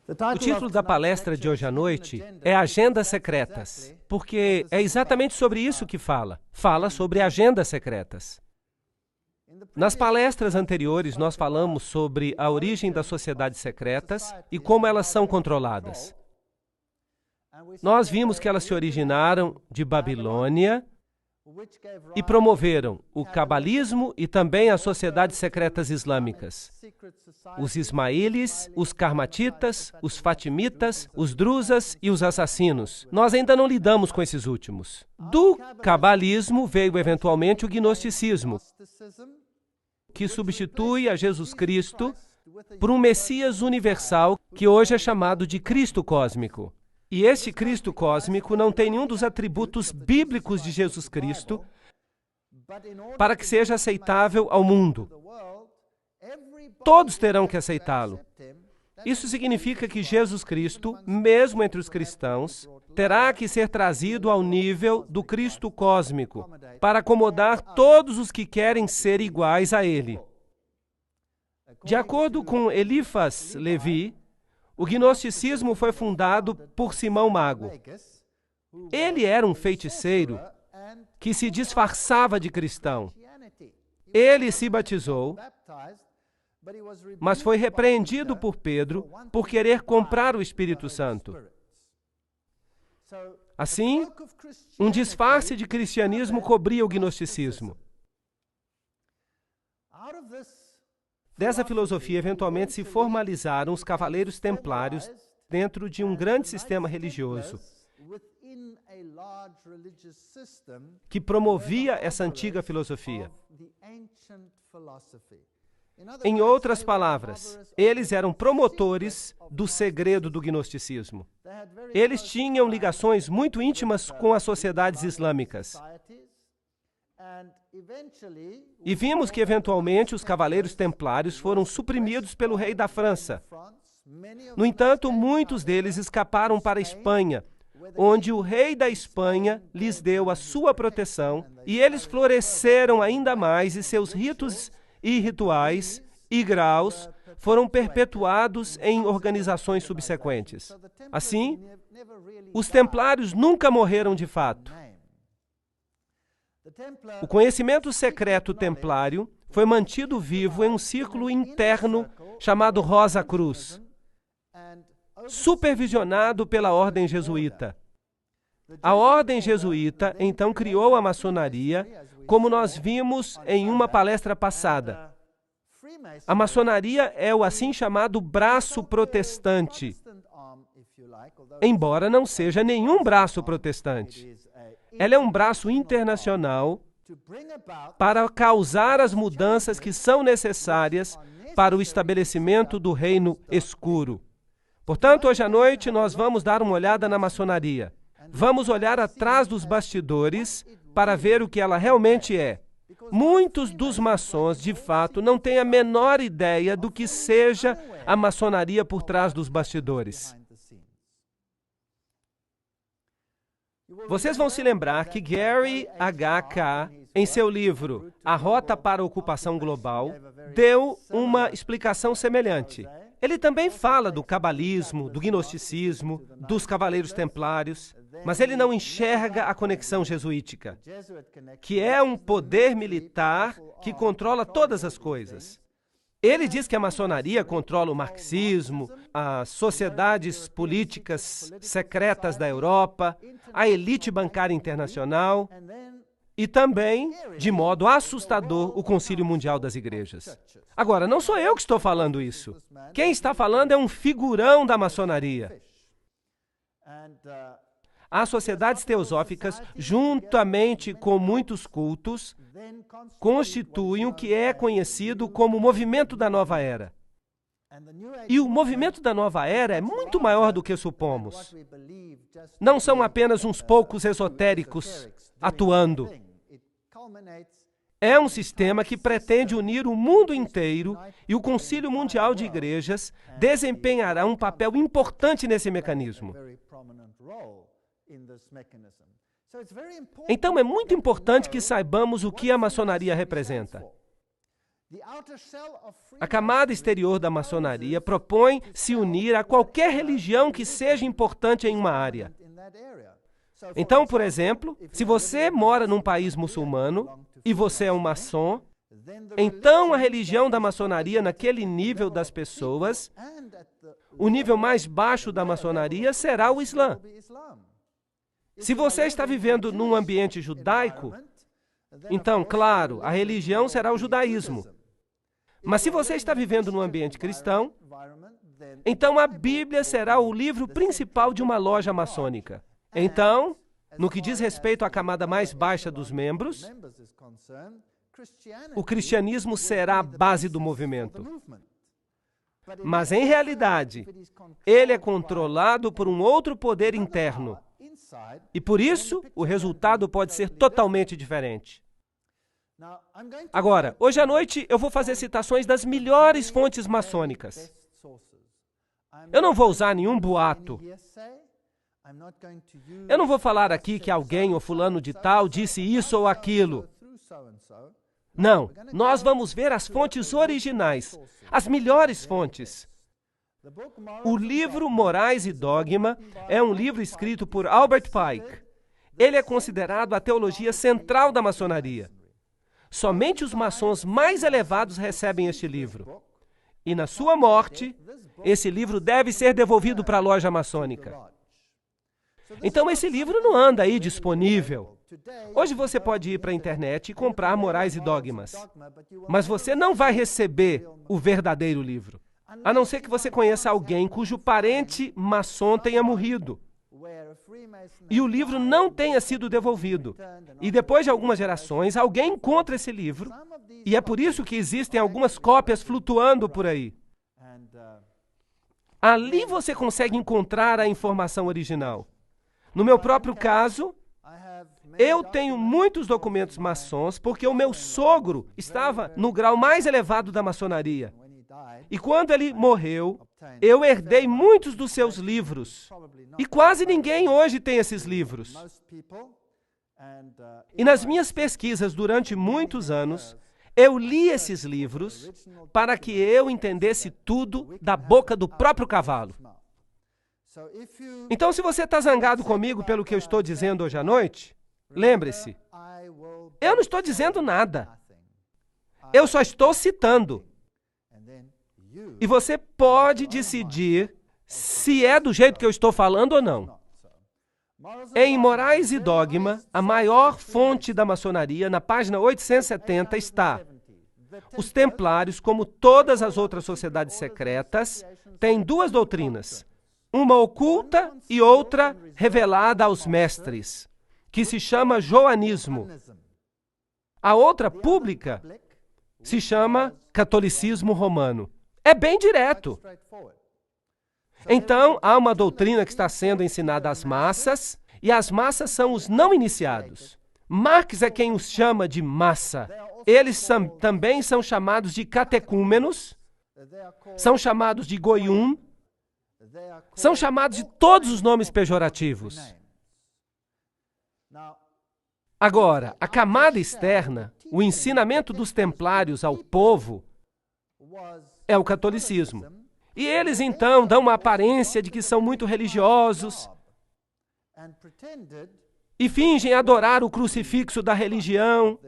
O título da palestra de hoje à noite é Agendas Secretas, porque é exatamente sobre isso que fala. Fala sobre agendas secretas. Nas palestras anteriores, nós falamos sobre a origem das sociedades secretas e como elas são controladas. Nós vimos que elas se originaram de Babilônia e promoveram o cabalismo e também as sociedades secretas islâmicas. Os ismaílis, os karmatitas, os fatimitas, os druzas e os assassinos. Nós ainda não lidamos com esses últimos. Do cabalismo veio eventualmente o gnosticismo, que substitui a Jesus Cristo por um Messias universal que hoje é chamado de Cristo cósmico. E este Cristo cósmico não tem nenhum dos atributos bíblicos de Jesus Cristo para que seja aceitável ao mundo. Todos terão que aceitá-lo. Isso significa que Jesus Cristo, mesmo entre os cristãos, terá que ser trazido ao nível do Cristo cósmico para acomodar todos os que querem ser iguais a Ele. De acordo com Eliphas Levi, o gnosticismo foi fundado por Simão Mago. Ele era um feiticeiro que se disfarçava de cristão. Ele se batizou, mas foi repreendido por Pedro por querer comprar o Espírito Santo. Assim, um disfarce de cristianismo cobria o gnosticismo. Dessa filosofia, eventualmente, se formalizaram os cavaleiros templários dentro de um grande sistema religioso que promovia essa antiga filosofia. Em outras palavras, eles eram promotores do segredo do gnosticismo. Eles tinham ligações muito íntimas com as sociedades islâmicas. E vimos que, eventualmente, os cavaleiros templários foram suprimidos pelo rei da França. No entanto, muitos deles escaparam para a Espanha, onde o rei da Espanha lhes deu a sua proteção, e eles floresceram ainda mais, e seus ritos e rituais e graus foram perpetuados em organizações subsequentes. Assim, os templários nunca morreram de fato. O conhecimento secreto templário foi mantido vivo em um círculo interno chamado Rosa Cruz, supervisionado pela ordem jesuíta. A ordem jesuíta, então, criou a maçonaria, como nós vimos em uma palestra passada. A maçonaria é o assim chamado braço protestante, embora não seja nenhum braço protestante. Ela é um braço internacional para causar as mudanças que são necessárias para o estabelecimento do reino escuro. Portanto, hoje à noite nós vamos dar uma olhada na maçonaria. Vamos olhar atrás dos bastidores para ver o que ela realmente é. Muitos dos maçons, de fato, não têm a menor ideia do que seja a maçonaria por trás dos bastidores. Vocês vão se lembrar que Gary H.K., em seu livro A Rota para a Ocupação Global, deu uma explicação semelhante. Ele também fala do cabalismo, do gnosticismo, dos cavaleiros templários, mas ele não enxerga a conexão jesuítica, que é um poder militar que controla todas as coisas. Ele diz que a maçonaria controla o marxismo, as sociedades políticas secretas da Europa, a elite bancária internacional e também, de modo assustador, o Concílio Mundial das Igrejas. Agora, não sou eu que estou falando isso. Quem está falando é um figurão da maçonaria. As sociedades teosóficas, juntamente com muitos cultos, constituem o que é conhecido como o movimento da nova era. E o movimento da nova era é muito maior do que supomos. Não são apenas uns poucos esotéricos atuando. É um sistema que pretende unir o mundo inteiro e o Concílio Mundial de Igrejas desempenhará um papel importante nesse mecanismo. Então, é muito importante que saibamos o que a maçonaria representa. A camada exterior da maçonaria propõe se unir a qualquer religião que seja importante em uma área. Então, por exemplo, se você mora num país muçulmano e você é um maçom, então a religião da maçonaria naquele nível das pessoas, o nível mais baixo da maçonaria será o Islã. Se você está vivendo num ambiente judaico, então, claro, a religião será o judaísmo. Mas se você está vivendo num ambiente cristão, então a Bíblia será o livro principal de uma loja maçônica. Então, no que diz respeito à camada mais baixa dos membros, o cristianismo será a base do movimento. Mas, em realidade, ele é controlado por um outro poder interno. E, por isso, o resultado pode ser totalmente diferente. Agora, hoje à noite, eu vou fazer citações das melhores fontes maçônicas. Eu não vou usar nenhum boato. Eu não vou falar aqui que alguém ou fulano de tal disse isso ou aquilo. Não, nós vamos ver as fontes originais, as melhores fontes. O livro Morais e Dogma é um livro escrito por Albert Pike. Ele é considerado a teologia central da maçonaria. Somente os maçons mais elevados recebem este livro. E na sua morte, esse livro deve ser devolvido para a loja maçônica. Então esse livro não anda aí disponível. Hoje você pode ir para a internet e comprar Morais e Dogmas, mas você não vai receber o verdadeiro livro, a não ser que você conheça alguém cujo parente maçom tenha morrido e o livro não tenha sido devolvido. E depois de algumas gerações, alguém encontra esse livro, e é por isso que existem algumas cópias flutuando por aí. Ali você consegue encontrar a informação original. No meu próprio caso, eu tenho muitos documentos maçons porque o meu sogro estava no grau mais elevado da maçonaria. E quando ele morreu, eu herdei muitos dos seus livros. E quase ninguém hoje tem esses livros. E nas minhas pesquisas durante muitos anos, eu li esses livros para que eu entendesse tudo da boca do próprio cavalo. Então, se você está zangado comigo pelo que eu estou dizendo hoje à noite, lembre-se, eu não estou dizendo nada. Eu só estou citando. E você pode decidir se é do jeito que eu estou falando ou não. Em Morais e Dogma, a maior fonte da maçonaria, na página 870, está: os templários, como todas as outras sociedades secretas, têm duas doutrinas, uma oculta e outra revelada aos mestres, que se chama joanismo. A outra, pública, se chama catolicismo romano. É bem direto. Então, há uma doutrina que está sendo ensinada às massas, e as massas são os não iniciados. Marx é quem os chama de massa. Eles também são chamados de catecúmenos, são chamados de goium, são chamados de todos os nomes pejorativos. Agora, a camada externa, o ensinamento dos templários ao povo, é o catolicismo. E eles, então, dão uma aparência de que são muito religiosos e fingem adorar o crucifixo da religião,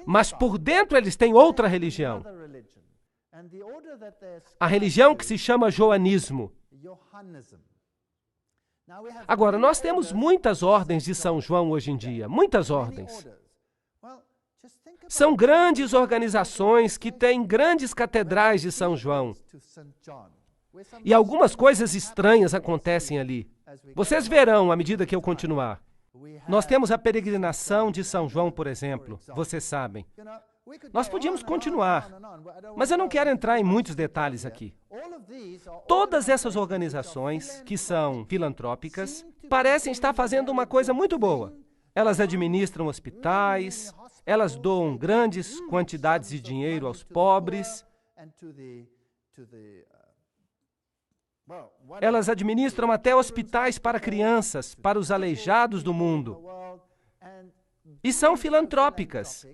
mas por dentro eles têm outra religião. A religião que se chama joanismo. Agora, nós temos muitas ordens de São João hoje em dia, muitas ordens. São grandes organizações que têm grandes catedrais de São João. E algumas coisas estranhas acontecem ali. Vocês verão à medida que eu continuar. Nós temos a peregrinação de São João, por exemplo, vocês sabem. Nós podíamos continuar, mas eu não quero entrar em muitos detalhes aqui. Todas essas organizações, que são filantrópicas, parecem estar fazendo uma coisa muito boa. Elas administram hospitais, elas doam grandes quantidades de dinheiro aos pobres, elas administram até hospitais para crianças, para os aleijados do mundo. E são filantrópicas.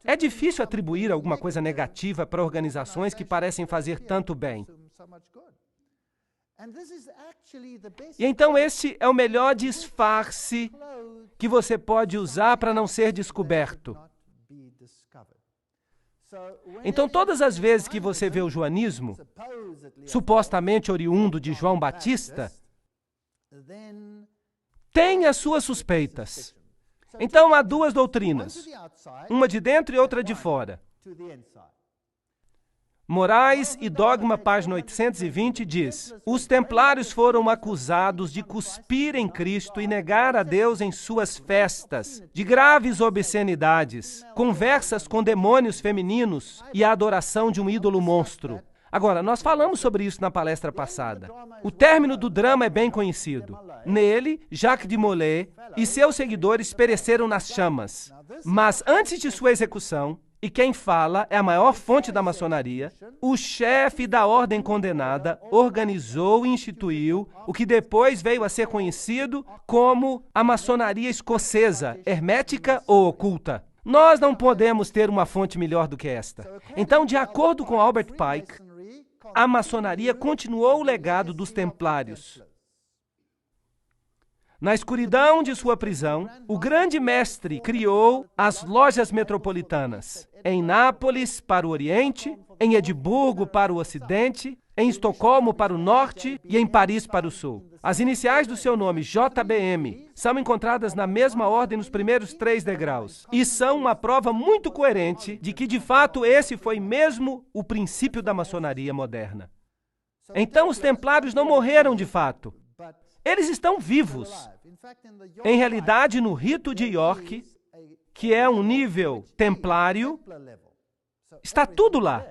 É difícil atribuir alguma coisa negativa para organizações que parecem fazer tanto bem. E então este é o melhor disfarce que você pode usar para não ser descoberto. Então, todas as vezes que você vê o joanismo, supostamente oriundo de João Batista, tem as suas suspeitas. Então, há duas doutrinas, uma de dentro e outra de fora. Morais e Dogma, página 820, diz: os templários foram acusados de cuspir em Cristo e negar a Deus em suas festas, de graves obscenidades, conversas com demônios femininos e a adoração de um ídolo monstro. Agora, nós falamos sobre isso na palestra passada. O término do drama é bem conhecido. Nele, Jacques de Molay e seus seguidores pereceram nas chamas. Mas antes de sua execução, e quem fala é a maior fonte da maçonaria, o chefe da ordem condenada organizou e instituiu o que depois veio a ser conhecido como a maçonaria escocesa, hermética ou oculta. Nós não podemos ter uma fonte melhor do que esta. Então, de acordo com Albert Pike, a maçonaria continuou o legado dos templários. Na escuridão de sua prisão, o grande mestre criou as lojas metropolitanas, em Nápoles para o Oriente, em Edimburgo para o Ocidente, em Estocolmo para o Norte e em Paris para o Sul. As iniciais do seu nome, JBM, são encontradas na mesma ordem nos primeiros 3 degraus e são uma prova muito coerente de que, de fato, esse foi mesmo o princípio da maçonaria moderna. Então, os templários não morreram de fato. Eles estão vivos. Em realidade, no rito de York, que é um nível templário, está tudo lá.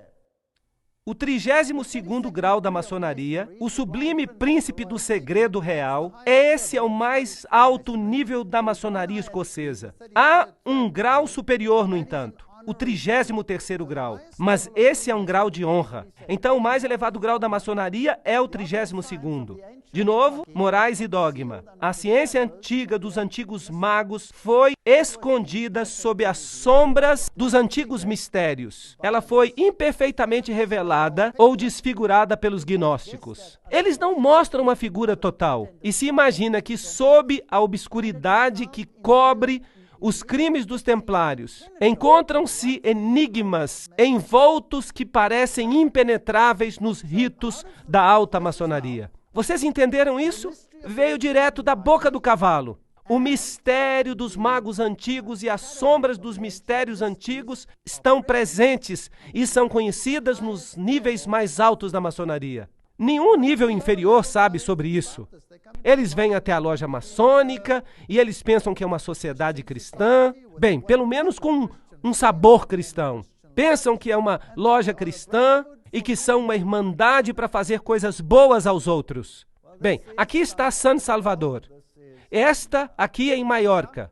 O 32º grau da maçonaria, o sublime príncipe do segredo real, esse é o mais alto nível da maçonaria escocesa. Há um grau superior, no entanto, o 33º grau, mas esse é um grau de honra. Então, o mais elevado grau da maçonaria é o 32º. De novo, Morais e Dogma. A ciência antiga dos antigos magos foi escondida sob as sombras dos antigos mistérios. Ela foi imperfeitamente revelada ou desfigurada pelos gnósticos. Eles não mostram uma figura total e se imagina que sob a obscuridade que cobre os crimes dos templários, encontram-se enigmas envoltos que parecem impenetráveis nos ritos da alta maçonaria. Vocês entenderam isso? Veio direto da boca do cavalo. O mistério dos magos antigos e as sombras dos mistérios antigos estão presentes e são conhecidas nos níveis mais altos da maçonaria. Nenhum nível inferior sabe sobre isso. Eles vêm até a loja maçônica e eles pensam que é uma sociedade cristã. Bem, pelo menos com um sabor cristão. Pensam que é uma loja cristã e que são uma irmandade para fazer coisas boas aos outros. Bem, aqui está San Salvador. Esta aqui é em Maiorca,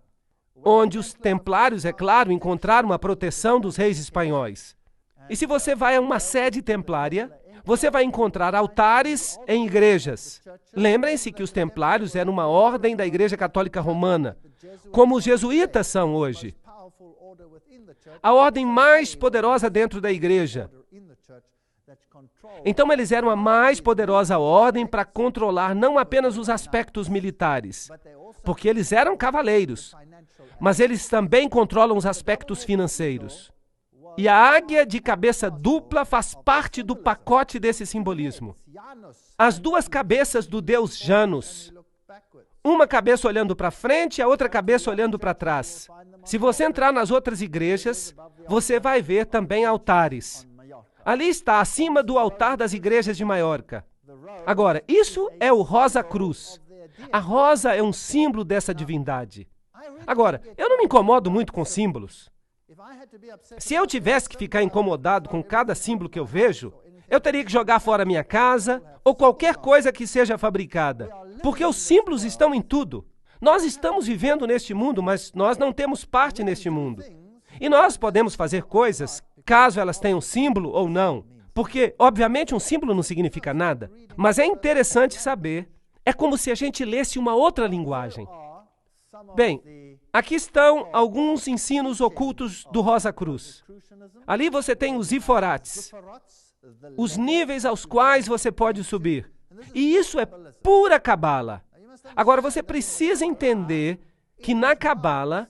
onde os templários, é claro, encontraram a proteção dos reis espanhóis. E se você vai a uma sede templária, você vai encontrar altares em igrejas. Lembrem-se que os templários eram uma ordem da Igreja Católica Romana, como os jesuítas são hoje. A ordem mais poderosa dentro da igreja. Então, eles eram a mais poderosa ordem para controlar não apenas os aspectos militares, porque eles eram cavaleiros, mas eles também controlam os aspectos financeiros. E a águia de cabeça dupla faz parte do pacote desse simbolismo. As duas cabeças do deus Janus, uma cabeça olhando para frente e a outra cabeça olhando para trás. Se você entrar nas outras igrejas, você vai ver também altares. Ali está, acima do altar das igrejas de Maiorca. Agora, isso é o Rosa Cruz. A rosa é um símbolo dessa divindade. Agora, eu não me incomodo muito com símbolos. Se eu tivesse que ficar incomodado com cada símbolo que eu vejo, eu teria que jogar fora minha casa ou qualquer coisa que seja fabricada. Porque os símbolos estão em tudo. Nós estamos vivendo neste mundo, mas nós não temos parte neste mundo. E nós podemos fazer coisas, caso elas tenham símbolo ou não. Porque, obviamente, um símbolo não significa nada. Mas é interessante saber. É como se a gente lesse uma outra linguagem. Bem, aqui estão alguns ensinos ocultos do Rosa Cruz. Ali você tem os Iforates, os níveis aos quais você pode subir. E isso é pura cabala. Agora, você precisa entender que na cabala,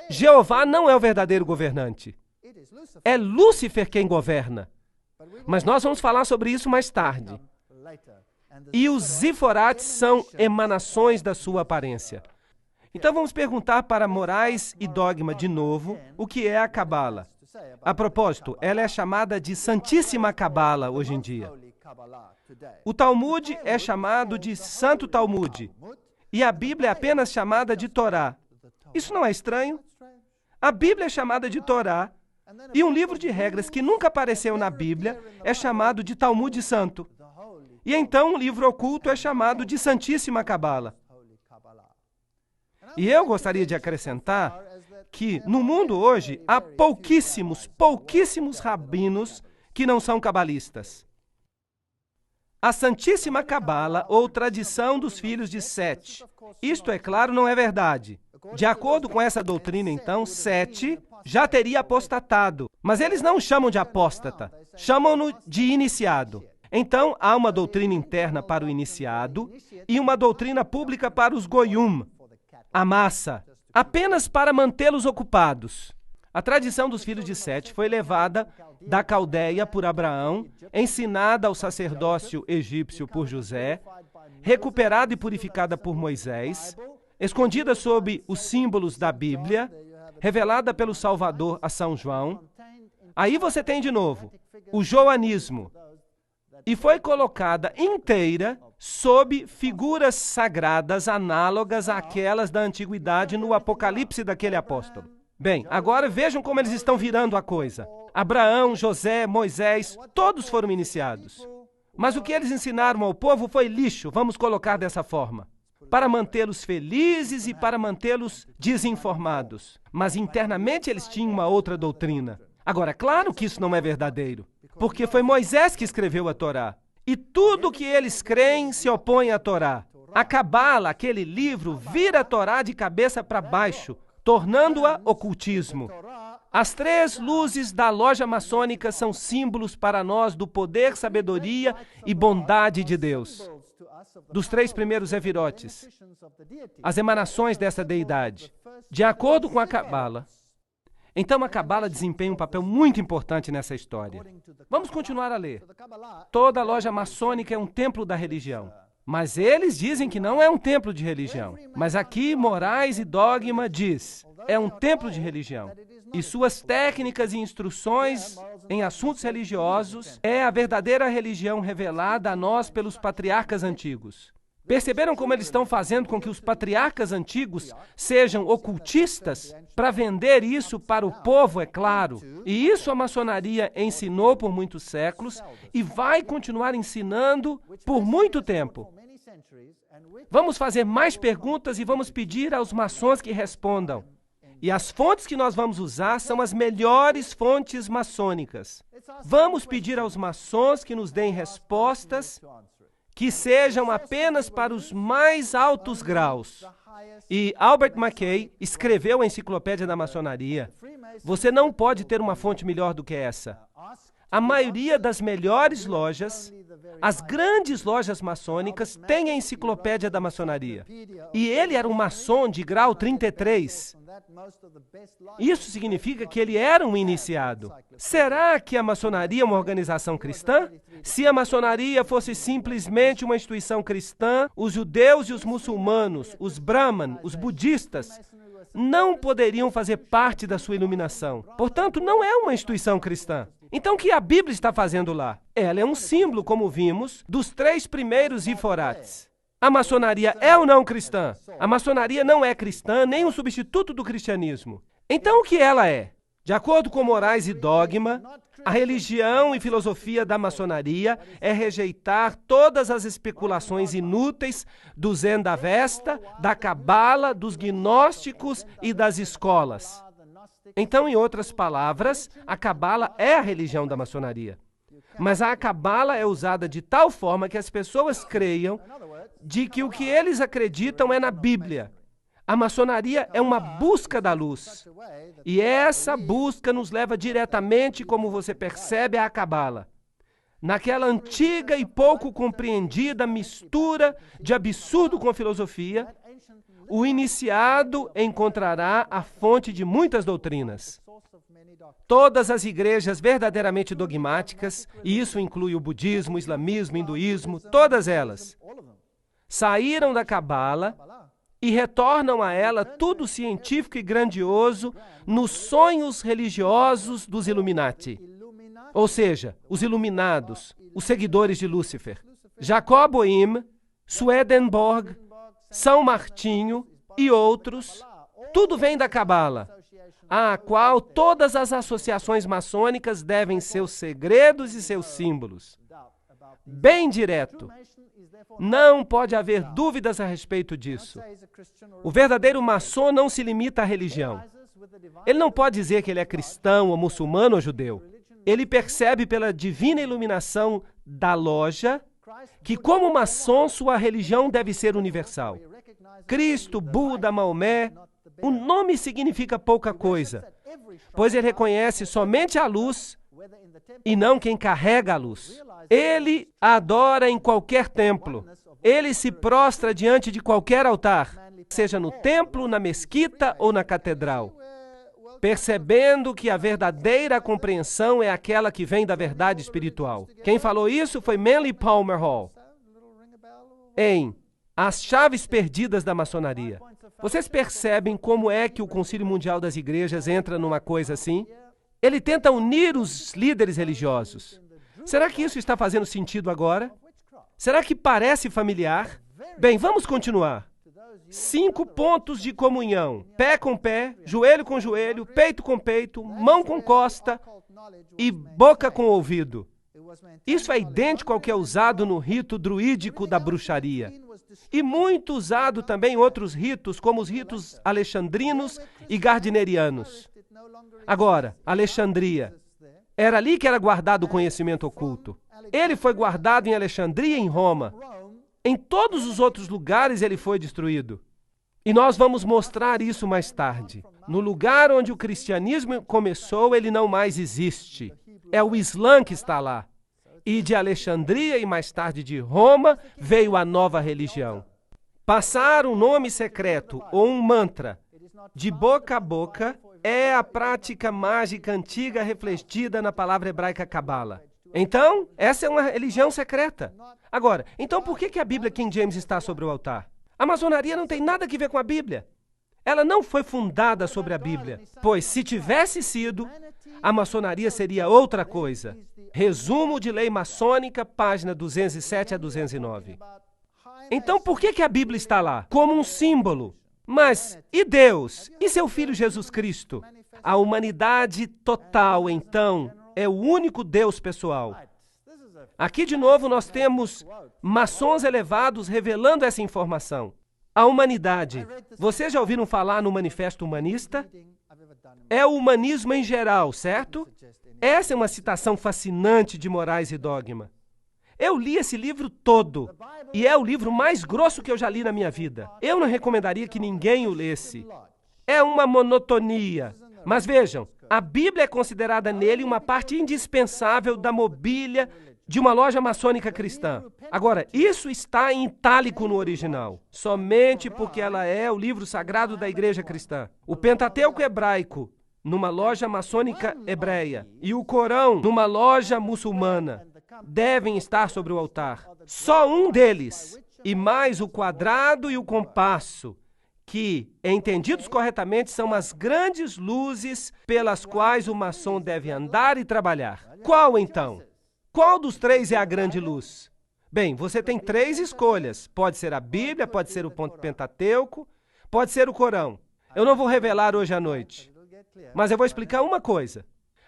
Jeová não é o verdadeiro governante. É Lúcifer quem governa. Mas nós vamos falar sobre isso mais tarde. E os Ziforates são emanações da sua aparência. Então vamos perguntar para Moraes e Dogma de novo o que é a cabala. A propósito, ela é chamada de Santíssima Cabala hoje em dia. O Talmud é chamado de Santo Talmud. E a Bíblia é apenas chamada de Torá. Isso não é estranho? A Bíblia é chamada de Torá. E um livro de regras que nunca apareceu na Bíblia é chamado de Talmud Santo. E então um livro oculto é chamado de Santíssima Cabala. E eu gostaria de acrescentar que no mundo hoje há pouquíssimos rabinos que não são cabalistas. A Santíssima Cabala, ou tradição dos filhos de Sete. Isto, é claro, não é verdade. De acordo com essa doutrina, então, Sete já teria apostatado. Mas eles não chamam de apóstata, chamam-no de iniciado. Então, há uma doutrina interna para o iniciado e uma doutrina pública para os goyum, a massa, apenas para mantê-los ocupados. A tradição dos filhos de Sete foi levada da Caldeia por Abraão, ensinada ao sacerdócio egípcio por José, recuperada e purificada por Moisés, escondida sob os símbolos da Bíblia, revelada pelo Salvador a São João. Aí você tem de novo o joanismo, e foi colocada inteira sob figuras sagradas análogas àquelas da antiguidade no Apocalipse daquele apóstolo. Bem, agora vejam como eles estão virando a coisa. Abraão, José, Moisés, todos foram iniciados. Mas o que eles ensinaram ao povo foi lixo, vamos colocar dessa forma, para mantê-los felizes e para mantê-los desinformados. Mas internamente eles tinham uma outra doutrina. Agora, claro que isso não é verdadeiro, porque foi Moisés que escreveu a Torá. E tudo que eles creem se opõe à Torá. A Cabala, aquele livro, vira a Torá de cabeça para baixo, tornando-a ocultismo. As três luzes da loja maçônica são símbolos para nós do poder, sabedoria e bondade de Deus. Dos três primeiros Evirotes, as emanações dessa deidade. De acordo com a Cabala, então a Cabala desempenha um papel muito importante nessa história. Vamos continuar a ler. Toda loja maçônica é um templo da religião. Mas eles dizem que não é um templo de religião. Mas aqui Moraes e Dogma diz, é um templo de religião. E suas técnicas e instruções em assuntos religiosos é a verdadeira religião revelada a nós pelos patriarcas antigos. Perceberam como eles estão fazendo com que os patriarcas antigos sejam ocultistas para vender isso para o povo, é claro. E isso a maçonaria ensinou por muitos séculos e vai continuar ensinando por muito tempo. Vamos fazer mais perguntas e vamos pedir aos maçons que respondam. E as fontes que nós vamos usar são as melhores fontes maçônicas. Vamos pedir aos maçons que nos deem respostas que sejam apenas para os mais altos graus. E Albert McKay escreveu a Enciclopédia da Maçonaria. Você não pode ter uma fonte melhor do que essa. A maioria das melhores lojas, as grandes lojas maçônicas, tem a Enciclopédia da Maçonaria. E ele era um maçom de grau 33. Isso significa que ele era um iniciado. Será que a maçonaria é uma organização cristã? Se a maçonaria fosse simplesmente uma instituição cristã, os judeus e os muçulmanos, os brahman, os budistas, não poderiam fazer parte da sua iluminação. Portanto, não é uma instituição cristã. Então, o que a Bíblia está fazendo lá? Ela é um símbolo, como vimos, dos três primeiros Iforates. A maçonaria é ou não cristã? A maçonaria não é cristã, nem um substituto do cristianismo. Então, o que ela é? De acordo com Moraes e Dogma, a religião e filosofia da maçonaria é rejeitar todas as especulações inúteis do Zen da Vesta, da Cabala, dos gnósticos e das escolas. Então, em outras palavras, a Cabala é a religião da maçonaria. Mas a Cabala é usada de tal forma que as pessoas creiam de que o que eles acreditam é na Bíblia. A maçonaria é uma busca da luz. E essa busca nos leva diretamente, como você percebe, à Cabala. Naquela antiga e pouco compreendida mistura de absurdo com filosofia, o iniciado encontrará a fonte de muitas doutrinas. Todas as igrejas verdadeiramente dogmáticas, e isso inclui o budismo, o islamismo, o hinduísmo, todas elas, saíram da Cabala e retornam a ela tudo científico e grandioso nos sonhos religiosos dos Illuminati. Ou seja, os iluminados, os seguidores de Lúcifer. Jacob Boehme, Swedenborg, São Martinho e outros, tudo vem da Cabala, à qual todas as associações maçônicas devem seus segredos e seus símbolos. Bem direto. Não pode haver dúvidas a respeito disso. O verdadeiro maçom não se limita à religião. Ele não pode dizer que ele é cristão, ou muçulmano, ou judeu. Ele percebe pela divina iluminação da loja que, como maçom, sua religião deve ser universal. Cristo, Buda, Maomé, o nome significa pouca coisa, pois ele reconhece somente a luz e não quem carrega a luz. Ele adora em qualquer templo. Ele se prostra diante de qualquer altar, seja no templo, na mesquita ou na catedral, percebendo que a verdadeira compreensão é aquela que vem da verdade espiritual. Quem falou isso foi Manly Palmer Hall, em As Chaves Perdidas da Maçonaria. Vocês percebem como é que o Concílio Mundial das Igrejas entra numa coisa assim? Ele tenta unir os líderes religiosos. Será que isso está fazendo sentido agora? Será que parece familiar? Bem, vamos continuar. 5 pontos de comunhão: pé com pé, joelho com joelho, peito com peito, mão com costa e boca com ouvido. Isso é idêntico ao que é usado no rito druídico da bruxaria. E muito usado também em outros ritos, como os ritos alexandrinos e gardnerianos. Agora, Alexandria. Era ali que era guardado o conhecimento oculto. Ele foi guardado em Alexandria e em Roma. Em todos os outros lugares ele foi destruído. E nós vamos mostrar isso mais tarde. No lugar onde o cristianismo começou, ele não mais existe. É o Islã que está lá. E de Alexandria e mais tarde de Roma veio a nova religião. Passar um nome secreto ou um mantra de boca a boca é a prática mágica antiga refletida na palavra hebraica Cabala. Então, essa é uma religião secreta. Agora, então por que a Bíblia King James está sobre o altar? A maçonaria não tem nada a ver com a Bíblia. Ela não foi fundada sobre a Bíblia, pois se tivesse sido, a maçonaria seria outra coisa. Resumo de Lei Maçônica, página 207 a 209. Então, por que a Bíblia está lá? Como um símbolo. Mas, e Deus? E seu Filho Jesus Cristo? A humanidade total, então, é o único Deus pessoal. Aqui, de novo, nós temos maçons elevados revelando essa informação. A humanidade. Vocês já ouviram falar no Manifesto Humanista? É o humanismo em geral, certo? Essa é uma citação fascinante de Morais e Dogma. Eu li esse livro todo, e é o livro mais grosso que eu já li na minha vida. Eu não recomendaria que ninguém o lesse. É uma monotonia. Mas vejam, a Bíblia é considerada nele uma parte indispensável da mobília de uma loja maçônica cristã. Agora, isso está em itálico no original, somente porque ela é o livro sagrado da igreja cristã. O Pentateuco hebraico, numa loja maçônica hebreia, e o Corão, numa loja muçulmana, devem estar sobre o altar. Só um deles, e mais o quadrado e o compasso, que, entendidos corretamente, são as grandes luzes pelas quais o maçom deve andar e trabalhar. Qual, então? Qual dos 3 é a grande luz? Bem, você tem 3 escolhas. Pode ser a Bíblia, pode ser o Pentateuco, pode ser o Corão. Eu não vou revelar hoje à noite, mas eu vou explicar uma coisa.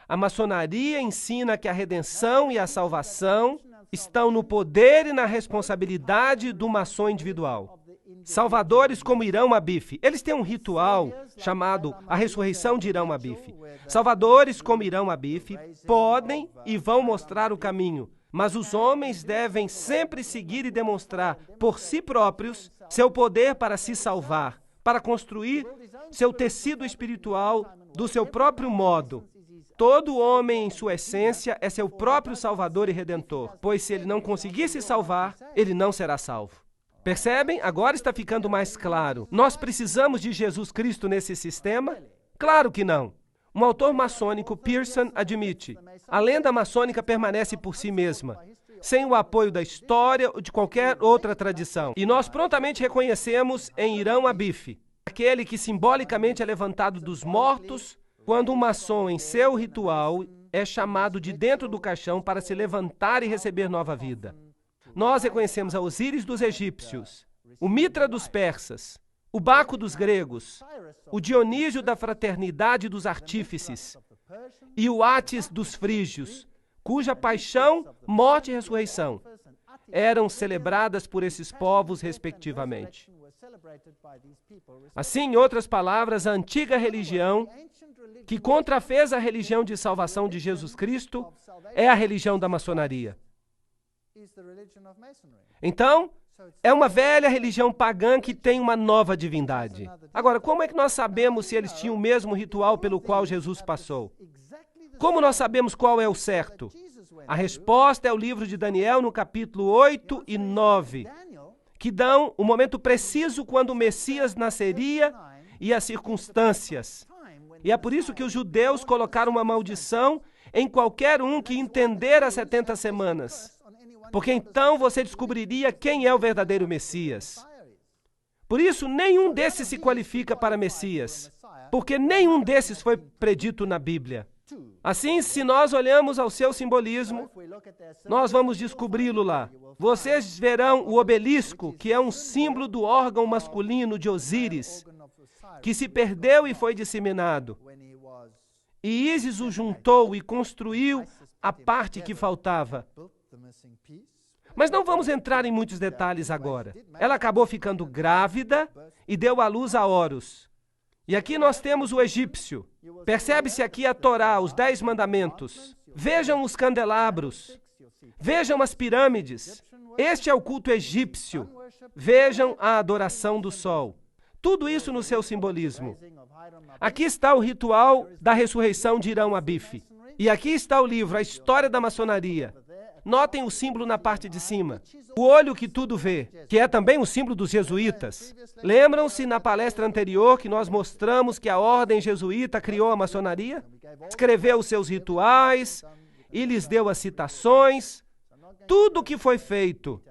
A maçonaria ensina que a redenção e a salvação estão no poder e na responsabilidade do maçom individual. Salvadores como Irão Abif, eles têm um ritual chamado a ressurreição de Irão Abif. Salvadores como Irão Abif podem e vão mostrar o caminho, mas os homens devem sempre seguir e demonstrar por si próprios seu poder para se salvar, para construir seu tecido espiritual do seu próprio modo. Todo homem, em sua essência, é seu próprio Salvador e Redentor, pois se ele não conseguir se salvar, ele não será salvo. Percebem? Agora está ficando mais claro. Nós precisamos de Jesus Cristo nesse sistema? Claro que não. Um autor maçônico, Pearson, admite: a lenda maçônica permanece por si mesma, sem o apoio da história ou de qualquer outra tradição. E nós prontamente reconhecemos em Irão Abif, aquele que simbolicamente é levantado dos mortos, quando um maçom, em seu ritual, é chamado de dentro do caixão para se levantar e receber nova vida. Nós reconhecemos a Osíris dos egípcios, o Mitra dos persas, o Baco dos gregos, o Dionísio da fraternidade dos artífices e o Átis dos frígios, cuja paixão, morte e ressurreição eram celebradas por esses povos respectivamente. Assim, em outras palavras, a antiga religião, que contrafez a religião de salvação de Jesus Cristo, é a religião da maçonaria. Então, é uma velha religião pagã que tem uma nova divindade. Agora, como é que nós sabemos se eles tinham o mesmo ritual pelo qual Jesus passou? Como nós sabemos qual é o certo? A resposta é o livro de Daniel, no capítulo 8 e 9, que dão o momento preciso quando o Messias nasceria e as circunstâncias. E é por isso que os judeus colocaram uma maldição em qualquer um que entender as 70 semanas. Porque então você descobriria quem é o verdadeiro Messias. Por isso, nenhum desses se qualifica para Messias, porque nenhum desses foi predito na Bíblia. Assim, se nós olhamos ao seu simbolismo, nós vamos descobri-lo lá. Vocês verão o obelisco, que é um símbolo do órgão masculino de Osíris, que se perdeu e foi disseminado. E Ísis o juntou e construiu a parte que faltava. Mas não vamos entrar em muitos detalhes agora. Ela acabou ficando grávida e deu à luz a Horus. E aqui nós temos o egípcio. Percebe-se aqui a Torá, os 10 mandamentos. Vejam os candelabros. Vejam as pirâmides. Este é o culto egípcio. Vejam a adoração do sol. Tudo isso no seu simbolismo. Aqui está o ritual da ressurreição de Irão Abif. E aqui está o livro, a história da maçonaria. Notem o símbolo na parte de cima. O olho que tudo vê, que é também o símbolo dos jesuítas. Lembram-se na palestra anterior que nós mostramos que a ordem jesuíta criou a maçonaria? Escreveu os seus rituais e lhes deu as citações. Tudo o que foi feito.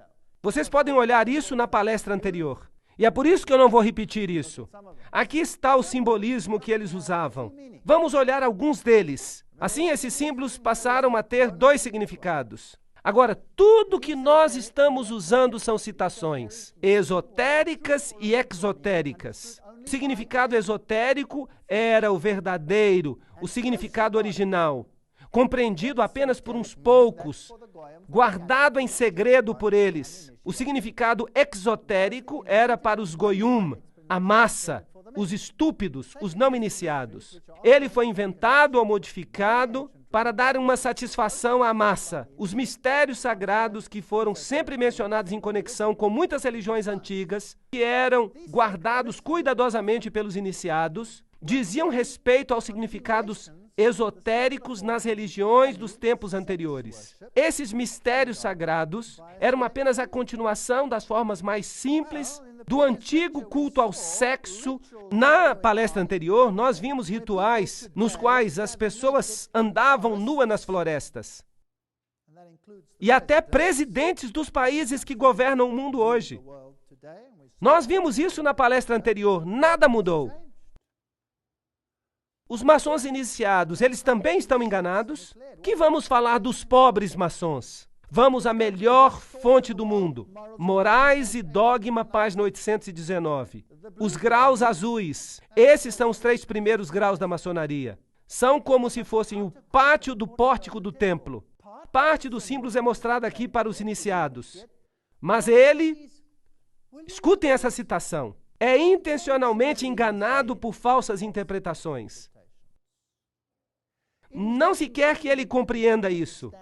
Vocês podem olhar isso na palestra anterior. E é por isso que eu não vou repetir isso. Aqui está o simbolismo que eles usavam. Vamos olhar alguns deles. Assim, esses símbolos passaram a ter 2 significados. Agora, tudo que nós estamos usando são citações esotéricas e exotéricas. O significado esotérico era o verdadeiro, o significado original, compreendido apenas por uns poucos, guardado em segredo por eles. O significado exotérico era para os goyum, a massa, os estúpidos, os não iniciados. Ele foi inventado ou modificado para dar uma satisfação à massa. Os mistérios sagrados que foram sempre mencionados em conexão com muitas religiões antigas, que eram guardados cuidadosamente pelos iniciados, diziam respeito aos significados esotéricos nas religiões dos tempos anteriores. Esses mistérios sagrados eram apenas a continuação das formas mais simples do antigo culto ao sexo. Na palestra anterior, nós vimos rituais nos quais as pessoas andavam nuas nas florestas. E até presidentes dos países que governam o mundo hoje. Nós vimos isso na palestra anterior, nada mudou. Os maçons iniciados, eles também estão enganados? Que vamos falar dos pobres maçons? Vamos à melhor fonte do mundo. Morais e Dogma, página 819. Os graus azuis. Esses são os 3 primeiros graus da maçonaria. São como se fossem o pátio do pórtico do templo. Parte dos símbolos é mostrada aqui para os iniciados. Mas ele, escutem essa citação, é intencionalmente enganado por falsas interpretações. Não se quer que ele compreenda isso.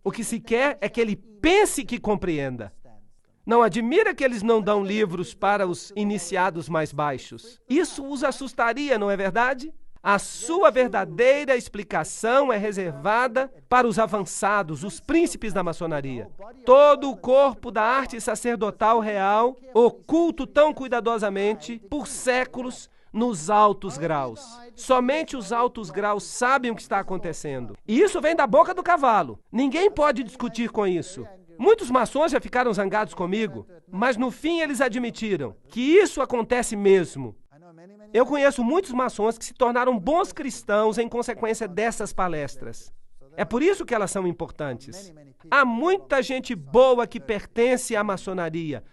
O que se quer é que ele pense que compreenda. Não admira que eles não dão livros para os iniciados mais baixos. Isso os assustaria, não é verdade? A sua verdadeira explicação é reservada para os avançados, os príncipes da maçonaria. Todo o corpo da arte sacerdotal real, oculto tão cuidadosamente por séculos nos altos graus. Somente os altos graus sabem o que está acontecendo. E isso vem da boca do cavalo. Ninguém pode discutir com isso. Muitos maçons já ficaram zangados comigo, mas no fim eles admitiram que isso acontece mesmo. Eu conheço muitos maçons que se tornaram bons cristãos em consequência dessas palestras. É por isso que elas são importantes. Há muita gente boa que pertence à maçonaria.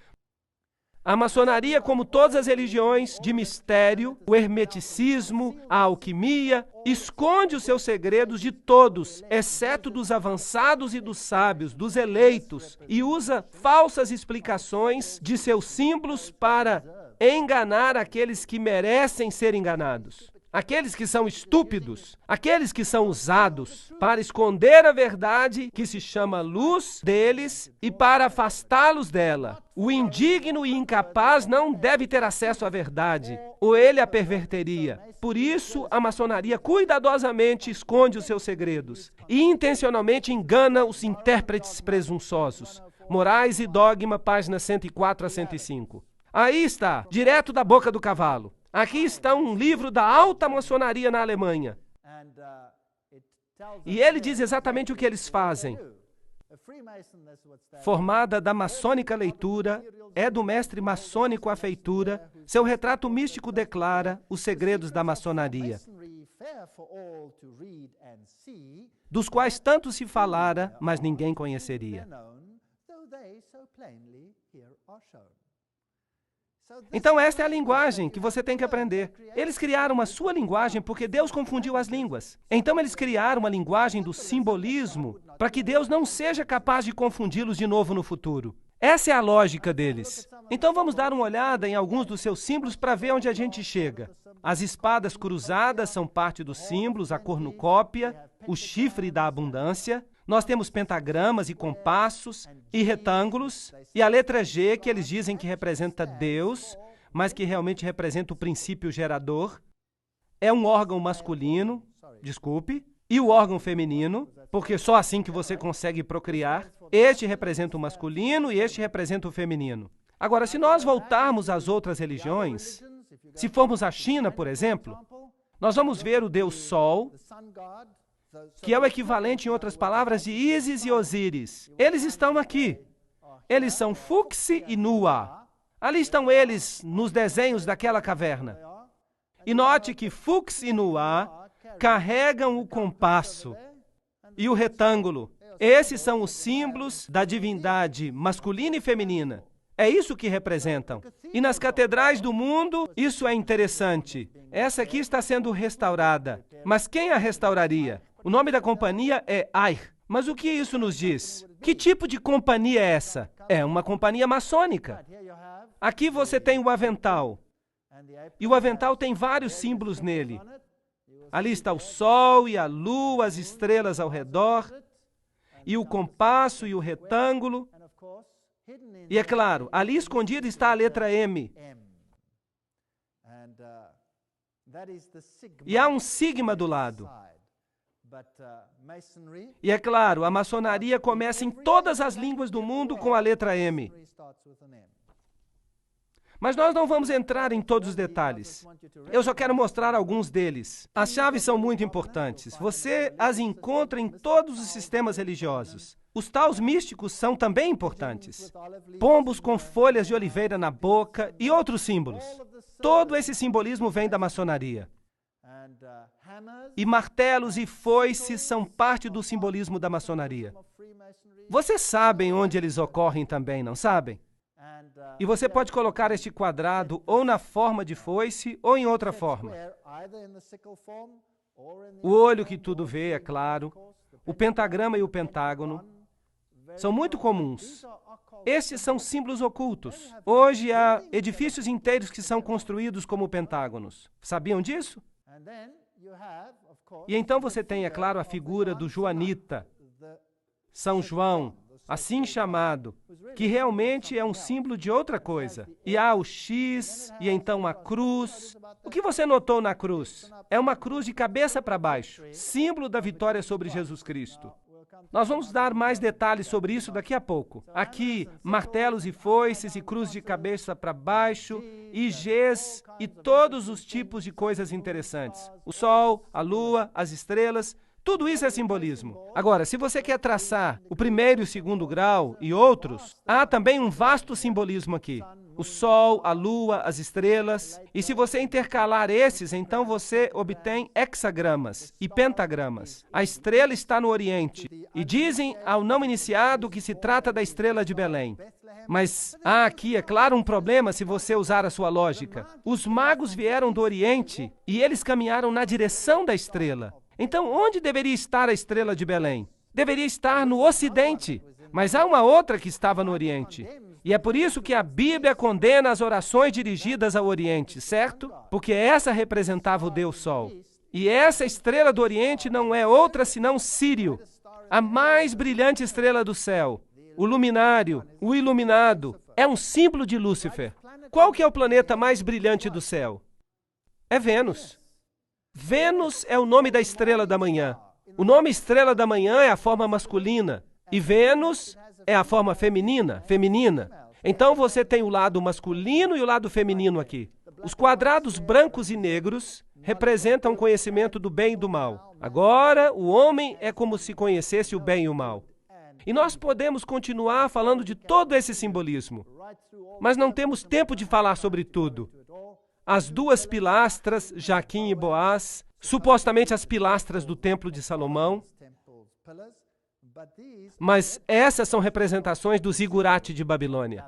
A maçonaria, como todas as religiões de mistério, o hermeticismo, a alquimia, esconde os seus segredos de todos, exceto dos avançados e dos sábios, dos eleitos, e usa falsas explicações de seus símbolos para enganar aqueles que merecem ser enganados. Aqueles que são estúpidos, aqueles que são usados para esconder a verdade que se chama luz deles e para afastá-los dela. O indigno e incapaz não deve ter acesso à verdade, ou ele a perverteria. Por isso, a maçonaria cuidadosamente esconde os seus segredos e intencionalmente engana os intérpretes presunçosos. Morais e Dogma, páginas 104 a 105. Aí está, direto da boca do cavalo. Aqui está um livro da alta maçonaria na Alemanha. E ele diz exatamente o que eles fazem. Formada da maçônica leitura, é do mestre maçônico a feitura, seu retrato místico declara os segredos da maçonaria, dos quais tanto se falara, mas ninguém conheceria. Então esta é a linguagem que você tem que aprender. Eles criaram uma sua linguagem porque Deus confundiu as línguas. Então eles criaram uma linguagem do simbolismo para que Deus não seja capaz de confundi-los de novo no futuro. Essa é a lógica deles. Então vamos dar uma olhada em alguns dos seus símbolos para ver onde a gente chega. As espadas cruzadas são parte dos símbolos, a cornucópia, o chifre da abundância. Nós temos pentagramas e compassos e retângulos, e a letra G, que eles dizem que representa Deus, mas que realmente representa o princípio gerador. É um órgão masculino, e o órgão feminino, porque só assim que você consegue procriar. Este representa o masculino e este representa o feminino. Agora, se nós voltarmos às outras religiões, se formos à China, por exemplo, nós vamos ver o Deus Sol, que é o equivalente, em outras palavras, de Ísis e Osíris. Eles estão aqui. Eles são Fuxi e Nua. Ali estão eles nos desenhos daquela caverna. E note que Fuxi e Nua carregam o compasso e o retângulo. Esses são os símbolos da divindade masculina e feminina. É isso que representam. E nas catedrais do mundo, isso é interessante. Essa aqui está sendo restaurada. Mas quem a restauraria? O nome da companhia é Air. Mas o que isso nos diz? Que tipo de companhia é essa? É uma companhia maçônica. Aqui você tem o avental. E o avental tem vários símbolos nele. Ali está o sol e a lua, as estrelas ao redor, e o compasso e o retângulo. E é claro, ali escondida está a letra M. E há um sigma do lado. E é claro, a maçonaria começa em todas as línguas do mundo com a letra M. Mas nós não vamos entrar em todos os detalhes. Eu só quero mostrar alguns deles. As chaves são muito importantes. Você as encontra em todos os sistemas religiosos. Os taus místicos são também importantes. Pombos com folhas de oliveira na boca e outros símbolos. Todo esse simbolismo vem da maçonaria. E martelos e foices são parte do simbolismo da maçonaria. Vocês sabem onde eles ocorrem também, não sabem? E você pode colocar este quadrado ou na forma de foice ou em outra forma. O olho que tudo vê, é claro. O pentagrama e o pentágono são muito comuns. Estes são símbolos ocultos. Hoje há edifícios inteiros que são construídos como pentágonos. Sabiam disso? E então você tem, é claro, a figura do Joanita, São João, assim chamado, que realmente é um símbolo de outra coisa. E há o X, e então a cruz. O que você notou na cruz? É uma cruz de cabeça para baixo, símbolo da vitória sobre Jesus Cristo. Nós vamos dar mais detalhes sobre isso daqui a pouco. Aqui, martelos e foices e cruz de cabeça para baixo, e Gs e todos os tipos de coisas interessantes. O sol, a lua, as estrelas, tudo isso é simbolismo. Agora, se você quer traçar o primeiro e o segundo grau e outros, há também um vasto simbolismo aqui. O sol, a lua, as estrelas. E se você intercalar esses, então você obtém hexagramas e pentagramas. A estrela está no Oriente. E dizem ao não iniciado que se trata da estrela de Belém. Mas há aqui, é claro, um problema se você usar a sua lógica. Os magos vieram do Oriente e eles caminharam na direção da estrela. Então, onde deveria estar a estrela de Belém? Deveria estar no Ocidente. Mas há uma outra que estava no Oriente. E é por isso que a Bíblia condena as orações dirigidas ao Oriente, certo? Porque essa representava o Deus Sol. E essa estrela do Oriente não é outra senão Sírio, a mais brilhante estrela do céu. O luminário, o iluminado, é um símbolo de Lúcifer. Qual que é o planeta mais brilhante do céu? É Vênus. Vênus é o nome da estrela da manhã. O nome estrela da manhã é a forma masculina. E Vênus é a forma feminina. Então você tem o lado masculino e o lado feminino aqui. Os quadrados brancos e negros representam o conhecimento do bem e do mal. Agora, o homem é como se conhecesse o bem e o mal. E nós podemos continuar falando de todo esse simbolismo. Mas não temos tempo de falar sobre tudo. As duas pilastras, Jaquim e Boaz, supostamente as pilastras do Templo de Salomão. Mas essas são representações do zigurate de Babilônia.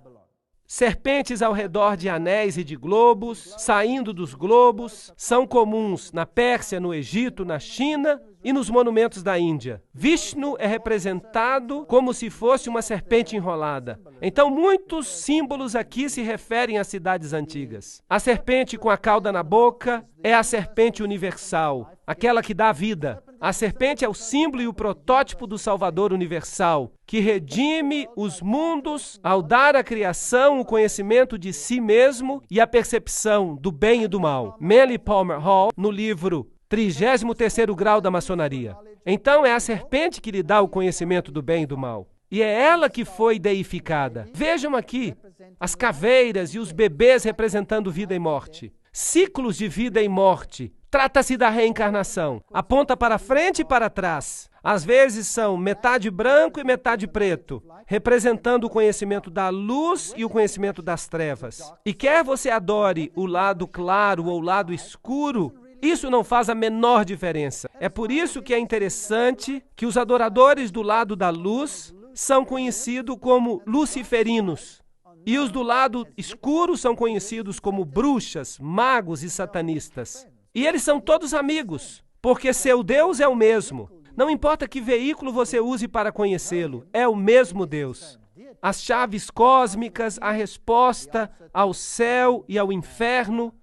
Serpentes ao redor de anéis e de globos, saindo dos globos, são comuns na Pérsia, no Egito, na China e nos monumentos da Índia. Vishnu é representado como se fosse uma serpente enrolada. Então, muitos símbolos aqui se referem às cidades antigas. A serpente com a cauda na boca é a serpente universal, aquela que dá vida. A serpente é o símbolo e o protótipo do Salvador universal, que redime os mundos ao dar à criação o conhecimento de si mesmo e a percepção do bem e do mal. Manly Palmer Hall, no livro 33º Grau da Maçonaria. Então é a serpente que lhe dá o conhecimento do bem e do mal. E é ela que foi deificada. Vejam aqui as caveiras e os bebês representando vida e morte. Ciclos de vida e morte. Trata-se da reencarnação. Aponta para frente e para trás. Às vezes são metade branco e metade preto, representando o conhecimento da luz e o conhecimento das trevas. E quer você adore o lado claro ou o lado escuro, isso não faz a menor diferença. É por isso que é interessante que os adoradores do lado da luz são conhecidos como luciferinos. E os do lado escuro são conhecidos como bruxas, magos e satanistas. E eles são todos amigos, porque seu Deus é o mesmo. Não importa que veículo você use para conhecê-lo, é o mesmo Deus. As chaves cósmicas, a resposta ao céu e ao inferno,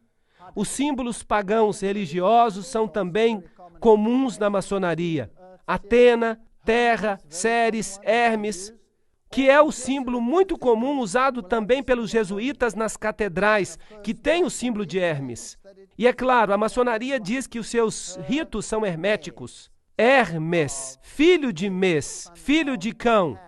os símbolos pagãos religiosos são também comuns na maçonaria. Atena, Terra, Ceres, Hermes, que é o símbolo muito comum usado também pelos jesuítas nas catedrais, que tem o símbolo de Hermes. E é claro, a maçonaria diz que os seus ritos são herméticos. Hermes, filho de Mes, filho de Cão,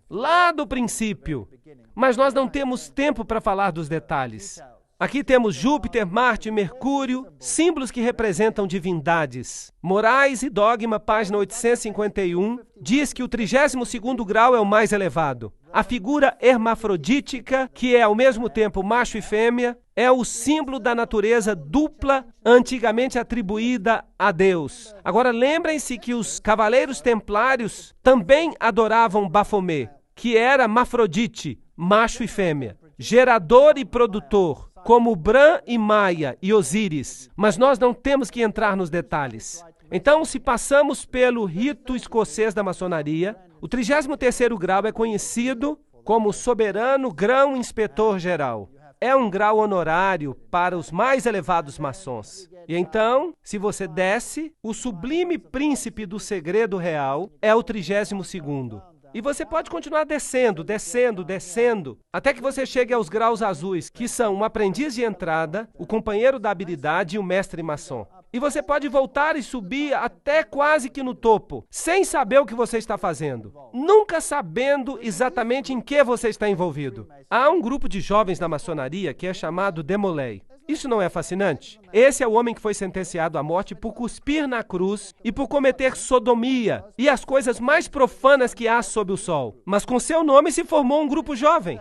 lá do princípio. Mas nós não temos tempo para falar dos detalhes. Aqui temos Júpiter, Marte e Mercúrio, símbolos que representam divindades. Morais e Dogma, página 851, diz que o 32º grau é o mais elevado. A figura hermafrodítica, que é ao mesmo tempo macho e fêmea, é o símbolo da natureza dupla antigamente atribuída a Deus. Agora lembrem-se que os cavaleiros templários também adoravam Bafomé, que era Mafrodite, macho e fêmea, gerador e produtor, como Bran e Maia e Osíris, mas nós não temos que entrar nos detalhes. Então, se passamos pelo rito escocês da maçonaria, o 33º grau é conhecido como soberano grão-inspetor-geral. É um grau honorário para os mais elevados maçons. E então, se você desce, o sublime príncipe do segredo real é o 32º. E você pode continuar descendo, descendo, descendo, até que você chegue aos graus azuis, que são um aprendiz de entrada, o companheiro da habilidade e o mestre maçom. E você pode voltar e subir até quase que no topo, sem saber o que você está fazendo, nunca sabendo exatamente em que você está envolvido. Há um grupo de jovens na maçonaria que é chamado Demolay. Isso não é fascinante? Esse é o homem que foi sentenciado à morte por cuspir na cruz e por cometer sodomia e as coisas mais profanas que há sob o sol. Mas com seu nome se formou um grupo jovem.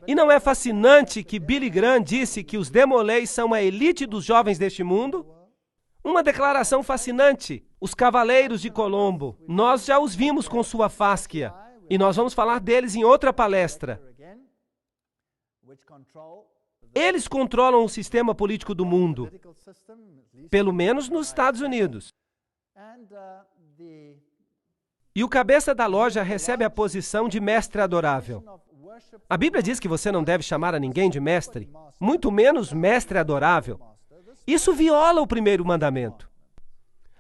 E não é fascinante que Billy Graham disse que os Demolay são a elite dos jovens deste mundo? Uma declaração fascinante. Os Cavaleiros de Colombo. Nós já os vimos com sua fásquia. E nós vamos falar deles em outra palestra. Eles controlam o sistema político do mundo, pelo menos nos Estados Unidos. E o cabeça da loja recebe a posição de mestre adorável. A Bíblia diz que você não deve chamar a ninguém de mestre, muito menos mestre adorável. Isso viola o primeiro mandamento.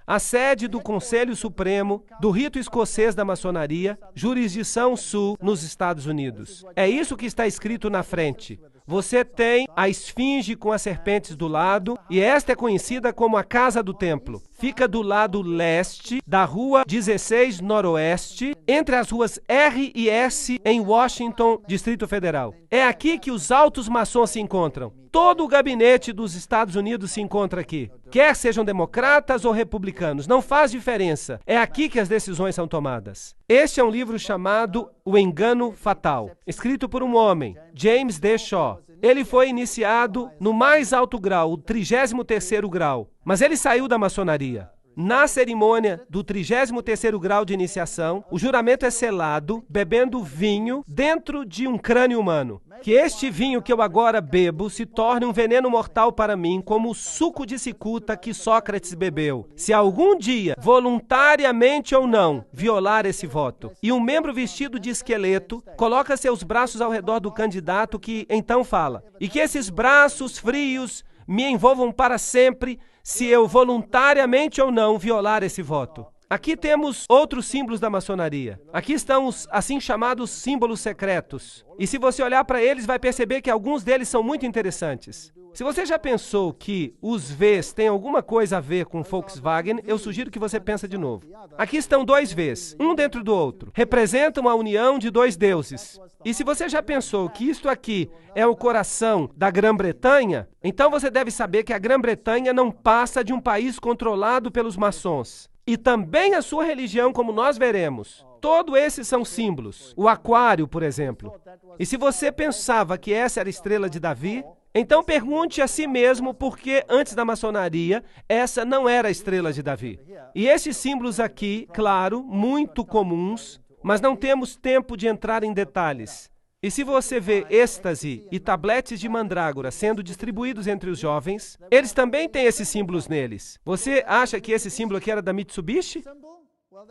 A sede do Conselho Supremo, do rito escocês da maçonaria, jurisdição sul, nos Estados Unidos. É isso que está escrito na frente. Você tem a esfinge com as serpentes do lado, e esta é conhecida como a Casa do Templo. Fica do lado leste da Rua 16 Noroeste, entre as ruas R e S, em Washington, Distrito Federal. É aqui que os altos maçons se encontram. Todo o gabinete dos Estados Unidos se encontra aqui. Quer sejam democratas ou republicanos, não faz diferença. É aqui que as decisões são tomadas. Este é um livro chamado O Engano Fatal, escrito por um homem, James D. Shaw. Ele foi iniciado no mais alto grau, o 33º grau, mas ele saiu da maçonaria. Na cerimônia do 33º grau de iniciação, o juramento é selado, bebendo vinho dentro de um crânio humano. Que este vinho que eu agora bebo se torne um veneno mortal para mim, como o suco de cicuta que Sócrates bebeu. Se algum dia, voluntariamente ou não, violar esse voto, e um membro vestido de esqueleto coloca seus braços ao redor do candidato que então fala, e que esses braços frios me envolvam para sempre, se eu voluntariamente ou não violar esse voto. Aqui temos outros símbolos da maçonaria. Aqui estão os assim chamados símbolos secretos. E se você olhar para eles, vai perceber que alguns deles são muito interessantes. Se você já pensou que os Vs têm alguma coisa a ver com Volkswagen, eu sugiro que você pense de novo. Aqui estão dois Vs, um dentro do outro. Representam a união de dois deuses. E se você já pensou que isto aqui é o coração da Grã-Bretanha, então você deve saber que a Grã-Bretanha não passa de um país controlado pelos maçons. E também a sua religião, como nós veremos. Todos esses são símbolos. O aquário, por exemplo. E se você pensava que essa era a estrela de Davi, então pergunte a si mesmo por que antes da maçonaria essa não era a estrela de Davi. E esses símbolos aqui, claro, muito comuns, mas não temos tempo de entrar em detalhes. E se você vê êxtase e tabletes de mandrágora sendo distribuídos entre os jovens, eles também têm esses símbolos neles. Você acha que esse símbolo aqui era da Mitsubishi?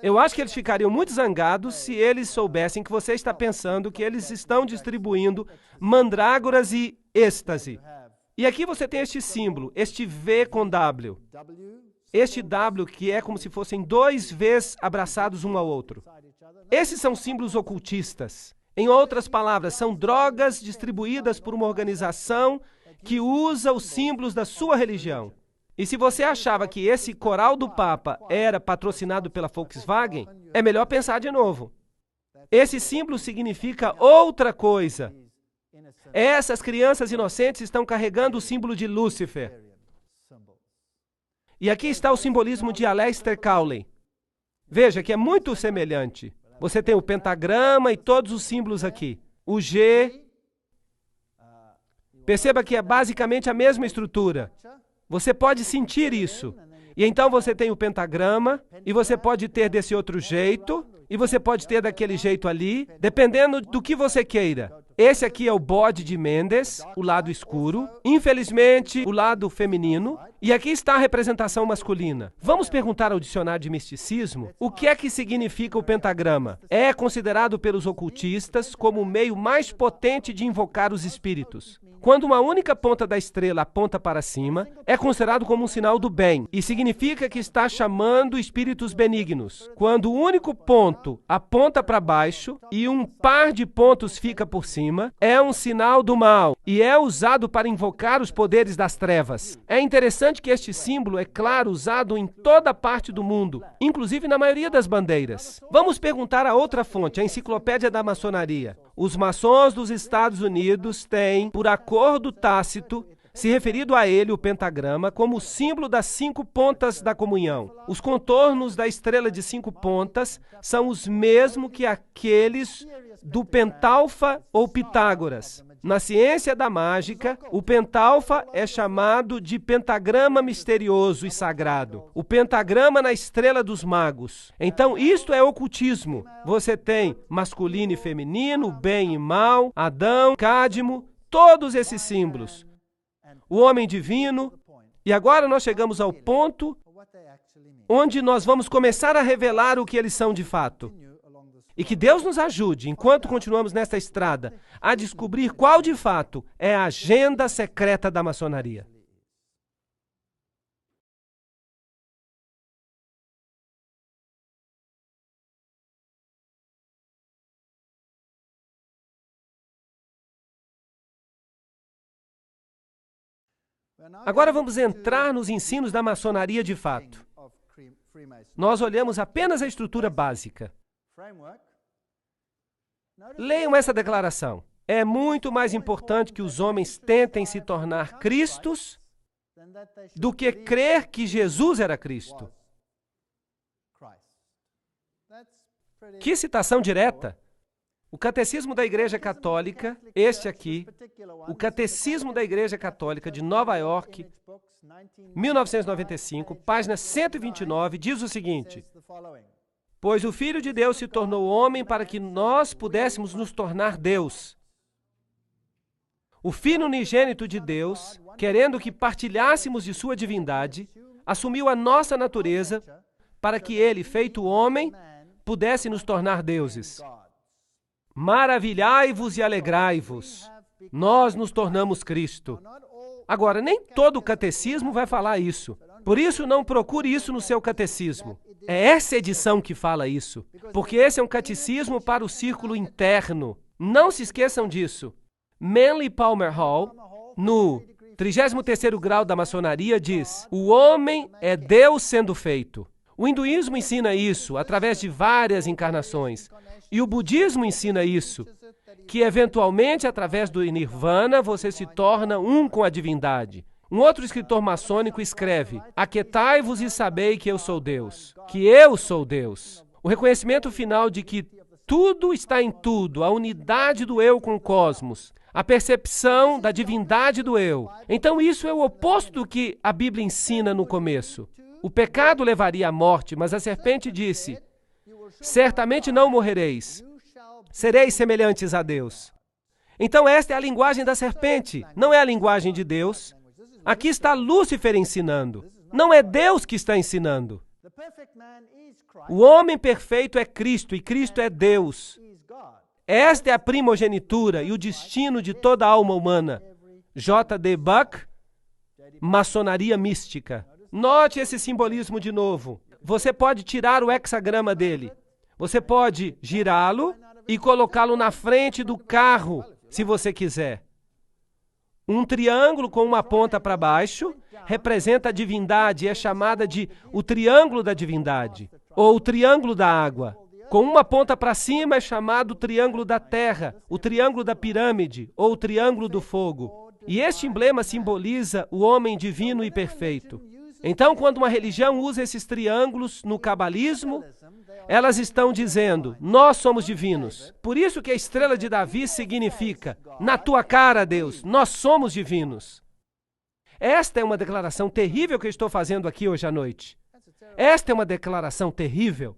Eu acho que eles ficariam muito zangados se eles soubessem que você está pensando que eles estão distribuindo mandrágoras e êxtase. E aqui você tem este símbolo, este V com W. Este W que é como se fossem dois Vs abraçados um ao outro. Esses são símbolos ocultistas. Em outras palavras, são drogas distribuídas por uma organização que usa os símbolos da sua religião. E se você achava que esse coral do Papa era patrocinado pela Volkswagen, é melhor pensar de novo. Esse símbolo significa outra coisa. Essas crianças inocentes estão carregando o símbolo de Lúcifer. E aqui está o simbolismo de Aleister Crowley. Veja que é muito semelhante. Você tem o pentagrama e todos os símbolos aqui. O G. Perceba que é basicamente a mesma estrutura. Você pode sentir isso. E então você tem o pentagrama, e você pode ter desse outro jeito, e você pode ter daquele jeito ali, dependendo do que você queira. Esse aqui é o bode de Mendes, o lado escuro. Infelizmente, o lado feminino. E aqui está a representação masculina. Vamos perguntar ao dicionário de misticismo o que é que significa o pentagrama. É considerado pelos ocultistas como o meio mais potente de invocar os espíritos. Quando uma única ponta da estrela aponta para cima, é considerado como um sinal do bem e significa que está chamando espíritos benignos. Quando o único ponto aponta para baixo e um par de pontos fica por cima, é um sinal do mal e é usado para invocar os poderes das trevas. É interessante que este símbolo é, claro, usado em toda parte do mundo, inclusive na maioria das bandeiras. Vamos perguntar a outra fonte, a Enciclopédia da Maçonaria. Os maçons dos Estados Unidos têm, por acordo tácito, se referido a ele, o pentagrama, como símbolo das 5 pontas da comunhão. Os contornos da estrela de 5 pontas são os mesmos que aqueles do pentalfa ou Pitágoras. Na ciência da mágica, o pentalfa é chamado de pentagrama misterioso e sagrado. O pentagrama na estrela dos magos. Então, isto é ocultismo. Você tem masculino e feminino, bem e mal, Adão, Cádmo, todos esses símbolos. O homem divino. E agora nós chegamos ao ponto onde nós vamos começar a revelar o que eles são de fato. E que Deus nos ajude, enquanto continuamos nesta estrada, a descobrir qual de fato é a agenda secreta da maçonaria. Agora vamos entrar nos ensinos da maçonaria de fato. Nós olhamos apenas a estrutura básica. Leiam essa declaração. É muito mais importante que os homens tentem se tornar Cristos do que crer que Jesus era Cristo. Que citação direta! O Catecismo da Igreja Católica, este aqui, o Catecismo da Igreja Católica de Nova York, 1995, página 129, diz o seguinte: pois o Filho de Deus se tornou homem para que nós pudéssemos nos tornar Deus. O Filho unigênito de Deus, querendo que partilhássemos de sua divindade, assumiu a nossa natureza para que ele, feito homem, pudesse nos tornar deuses. Maravilhai-vos e alegrai-vos. Nós nos tornamos Cristo. Agora, nem todo o catecismo vai falar isso. Por isso, não procure isso no seu catecismo. É essa edição que fala isso, porque esse é um catecismo para o círculo interno. Não se esqueçam disso. Manly Palmer Hall, no 33º grau da maçonaria, diz: o homem é Deus sendo feito. O hinduísmo ensina isso através de várias encarnações. E o budismo ensina isso, que eventualmente, através do nirvana, você se torna um com a divindade. Um outro escritor maçônico escreve: aquietai-vos e sabei que eu sou Deus, que eu sou Deus. O reconhecimento final de que tudo está em tudo, a unidade do eu com o cosmos, a percepção da divindade do eu. Então isso é o oposto do que a Bíblia ensina no começo. O pecado levaria à morte, mas a serpente disse: certamente não morrereis, sereis semelhantes a Deus. Então esta é a linguagem da serpente, não é a linguagem de Deus. Aqui está Lúcifer ensinando, não é Deus que está ensinando. O homem perfeito é Cristo e Cristo é Deus. Esta é a primogenitura e o destino de toda a alma humana. J.D. Buck, Maçonaria Mística. Note esse simbolismo de novo. Você pode tirar o hexagrama dele. Você pode girá-lo e colocá-lo na frente do carro, se você quiser. Um triângulo com uma ponta para baixo representa a divindade, é chamada de o triângulo da divindade, ou o triângulo da água. Com uma ponta para cima é chamado o triângulo da terra, o triângulo da pirâmide, ou o triângulo do fogo. E este emblema simboliza o homem divino e perfeito. Então, quando uma religião usa esses triângulos no cabalismo, elas estão dizendo: nós somos divinos. Por isso que a estrela de Davi significa: na tua cara, Deus, nós somos divinos. Esta é uma declaração terrível que eu estou fazendo aqui hoje à noite. Esta é uma declaração terrível.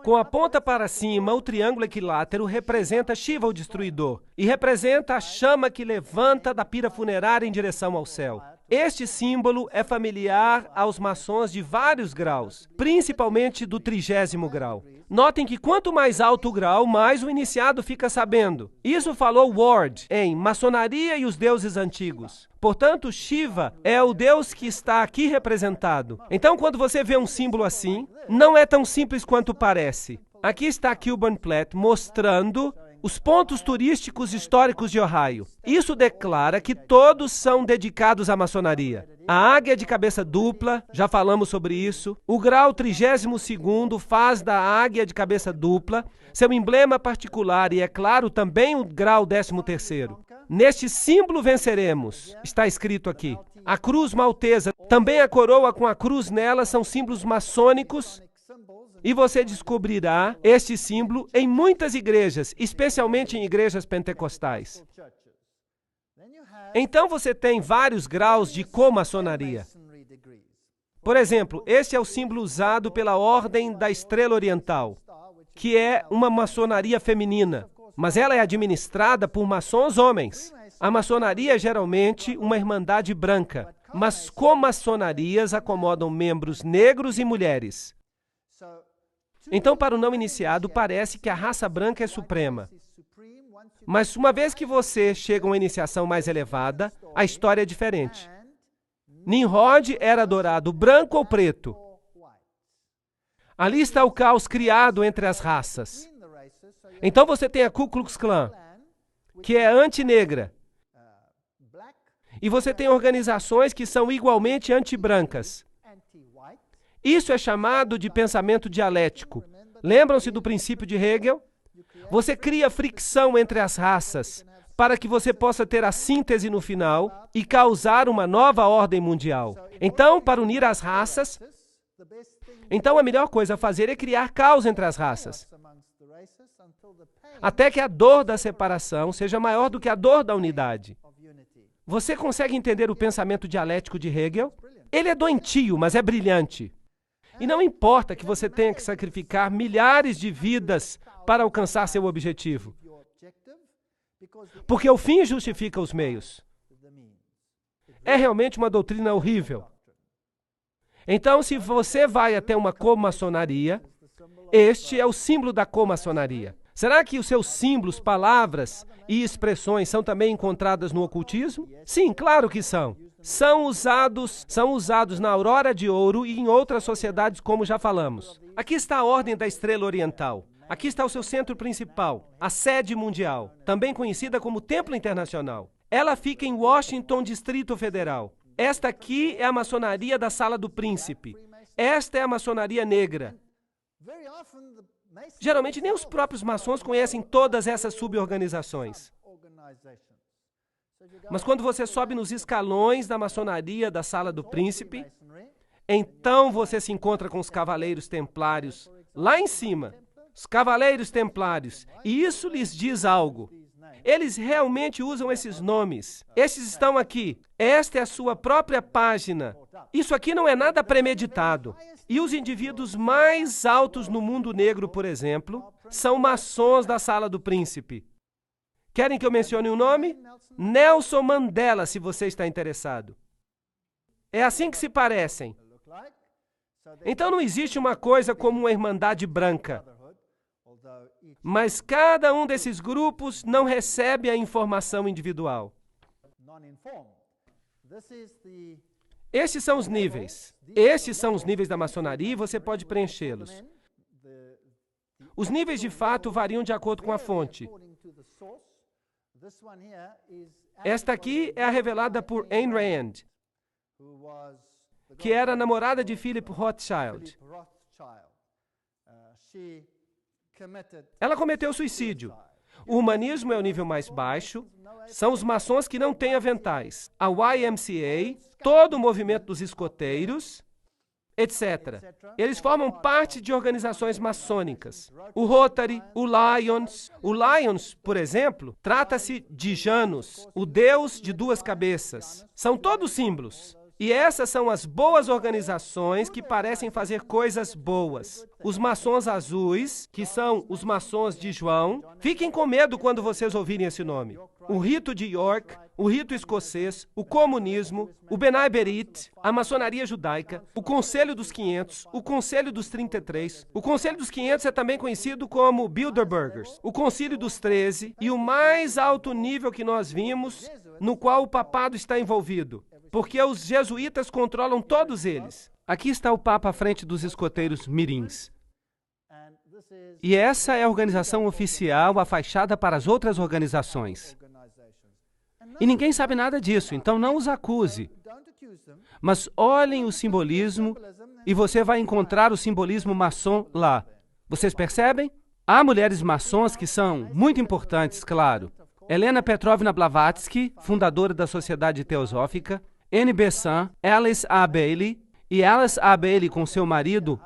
Com a ponta para cima, o triângulo equilátero representa Shiva, o destruidor, e representa a chama que levanta da pira funerária em direção ao céu. Este símbolo é familiar aos maçons de vários graus, principalmente do 30º grau. Notem que quanto mais alto o grau, mais o iniciado fica sabendo. Isso falou Ward em Maçonaria e os Deuses Antigos. Portanto, Shiva é o Deus que está aqui representado. Então, quando você vê um símbolo assim, não é tão simples quanto parece. Aqui está Kilburn Platt mostrando os pontos turísticos históricos de Ohio. Isso declara que todos são dedicados à maçonaria. A águia de cabeça dupla, já falamos sobre isso. O grau 32º faz da águia de cabeça dupla seu emblema particular e, é claro, também o grau 13º. Neste símbolo venceremos, está escrito aqui. A cruz maltesa, também a coroa com a cruz nela, são símbolos maçônicos. E você descobrirá este símbolo em muitas igrejas, especialmente em igrejas pentecostais. Então você tem vários graus de comaçonaria. Por exemplo, este é o símbolo usado pela Ordem da Estrela Oriental, que é uma maçonaria feminina, mas ela é administrada por maçons homens. A maçonaria é geralmente uma irmandade branca, mas comaçonarias acomodam membros negros e mulheres. Então, para o não iniciado, parece que a raça branca é suprema. Mas uma vez que você chega a uma iniciação mais elevada, a história é diferente. Nimrod era adorado branco ou preto. Ali está o caos criado entre as raças. Então você tem a Ku Klux Klan, que é anti-negra. E você tem organizações que são igualmente anti-brancas. Isso é chamado de pensamento dialético. Lembram-se do princípio de Hegel? Você cria fricção entre as raças para que você possa ter a síntese no final e causar uma nova ordem mundial. Então, para unir as raças, a melhor coisa a fazer é criar caos entre as raças, até que a dor da separação seja maior do que a dor da unidade. Você consegue entender o pensamento dialético de Hegel? Ele é doentio, mas é brilhante. E não importa que você tenha que sacrificar milhares de vidas para alcançar seu objetivo, porque o fim justifica os meios. É realmente uma doutrina horrível. Então, se você vai até uma comaçonaria, este é o símbolo da comaçonaria. Será que os seus símbolos, palavras e expressões são também encontradas no ocultismo? Sim, claro que são. São usados na Aurora de Ouro e em outras sociedades, como já falamos. Aqui está a Ordem da Estrela Oriental. Aqui está o seu centro principal, a sede mundial, também conhecida como Templo Internacional. Ela fica em Washington, Distrito Federal. Esta aqui é a maçonaria da Sala do Príncipe. Esta é a maçonaria negra. Geralmente, nem os próprios maçons conhecem todas essas suborganizações. Mas quando você sobe nos escalões da maçonaria da Sala do Príncipe, então você se encontra com os Cavaleiros Templários lá em cima. Os Cavaleiros Templários. E isso lhes diz algo. Eles realmente usam esses nomes. Esses estão aqui. Esta é a sua própria página. Isso aqui não é nada premeditado. E os indivíduos mais altos no mundo negro, por exemplo, são maçons da Sala do Príncipe. Querem que eu mencione um nome? Nelson Mandela, se você está interessado. É assim que se parecem. Então não existe uma coisa como uma irmandade branca. Mas cada um desses grupos não recebe a informação individual. Estes são os níveis. Estes são os níveis da maçonaria e você pode preenchê-los. Os níveis de fato variam de acordo com a fonte. Esta aqui é a revelada por Ayn Rand, que era a namorada de Philip Rothschild. Ela cometeu suicídio. O humanismo é o nível mais baixo. São os maçons que não têm aventais. A YMCA, todo o movimento dos escoteiros, etc. Eles formam parte de organizações maçônicas. O Rotary, o Lions. O Lions, por exemplo, trata-se de Janus, o deus de duas cabeças. São todos símbolos. E essas são as boas organizações que parecem fazer coisas boas. Os maçons azuis, que são os maçons de João, fiquem com medo quando vocês ouvirem esse nome. O rito de York, o rito escocês, o comunismo, o Benai Berit, a maçonaria judaica, o Conselho dos 500, o Conselho dos 33. O Conselho dos 500 é também conhecido como Bilderbergers, o Concílio dos 13 e o mais alto nível que nós vimos, no qual o papado está envolvido. Porque os jesuítas controlam todos eles. Aqui está o Papa à frente dos escoteiros mirins. E essa é a organização oficial, a fachada para as outras organizações. E ninguém sabe nada disso, então não os acuse. Mas olhem o simbolismo e você vai encontrar o simbolismo maçom lá. Vocês percebem? Há mulheres maçons que são muito importantes, claro. Helena Petrovna Blavatsky, fundadora da Sociedade Teosófica, Annie Besant, Alice A. Bailey, e Alice A. Bailey com seu marido,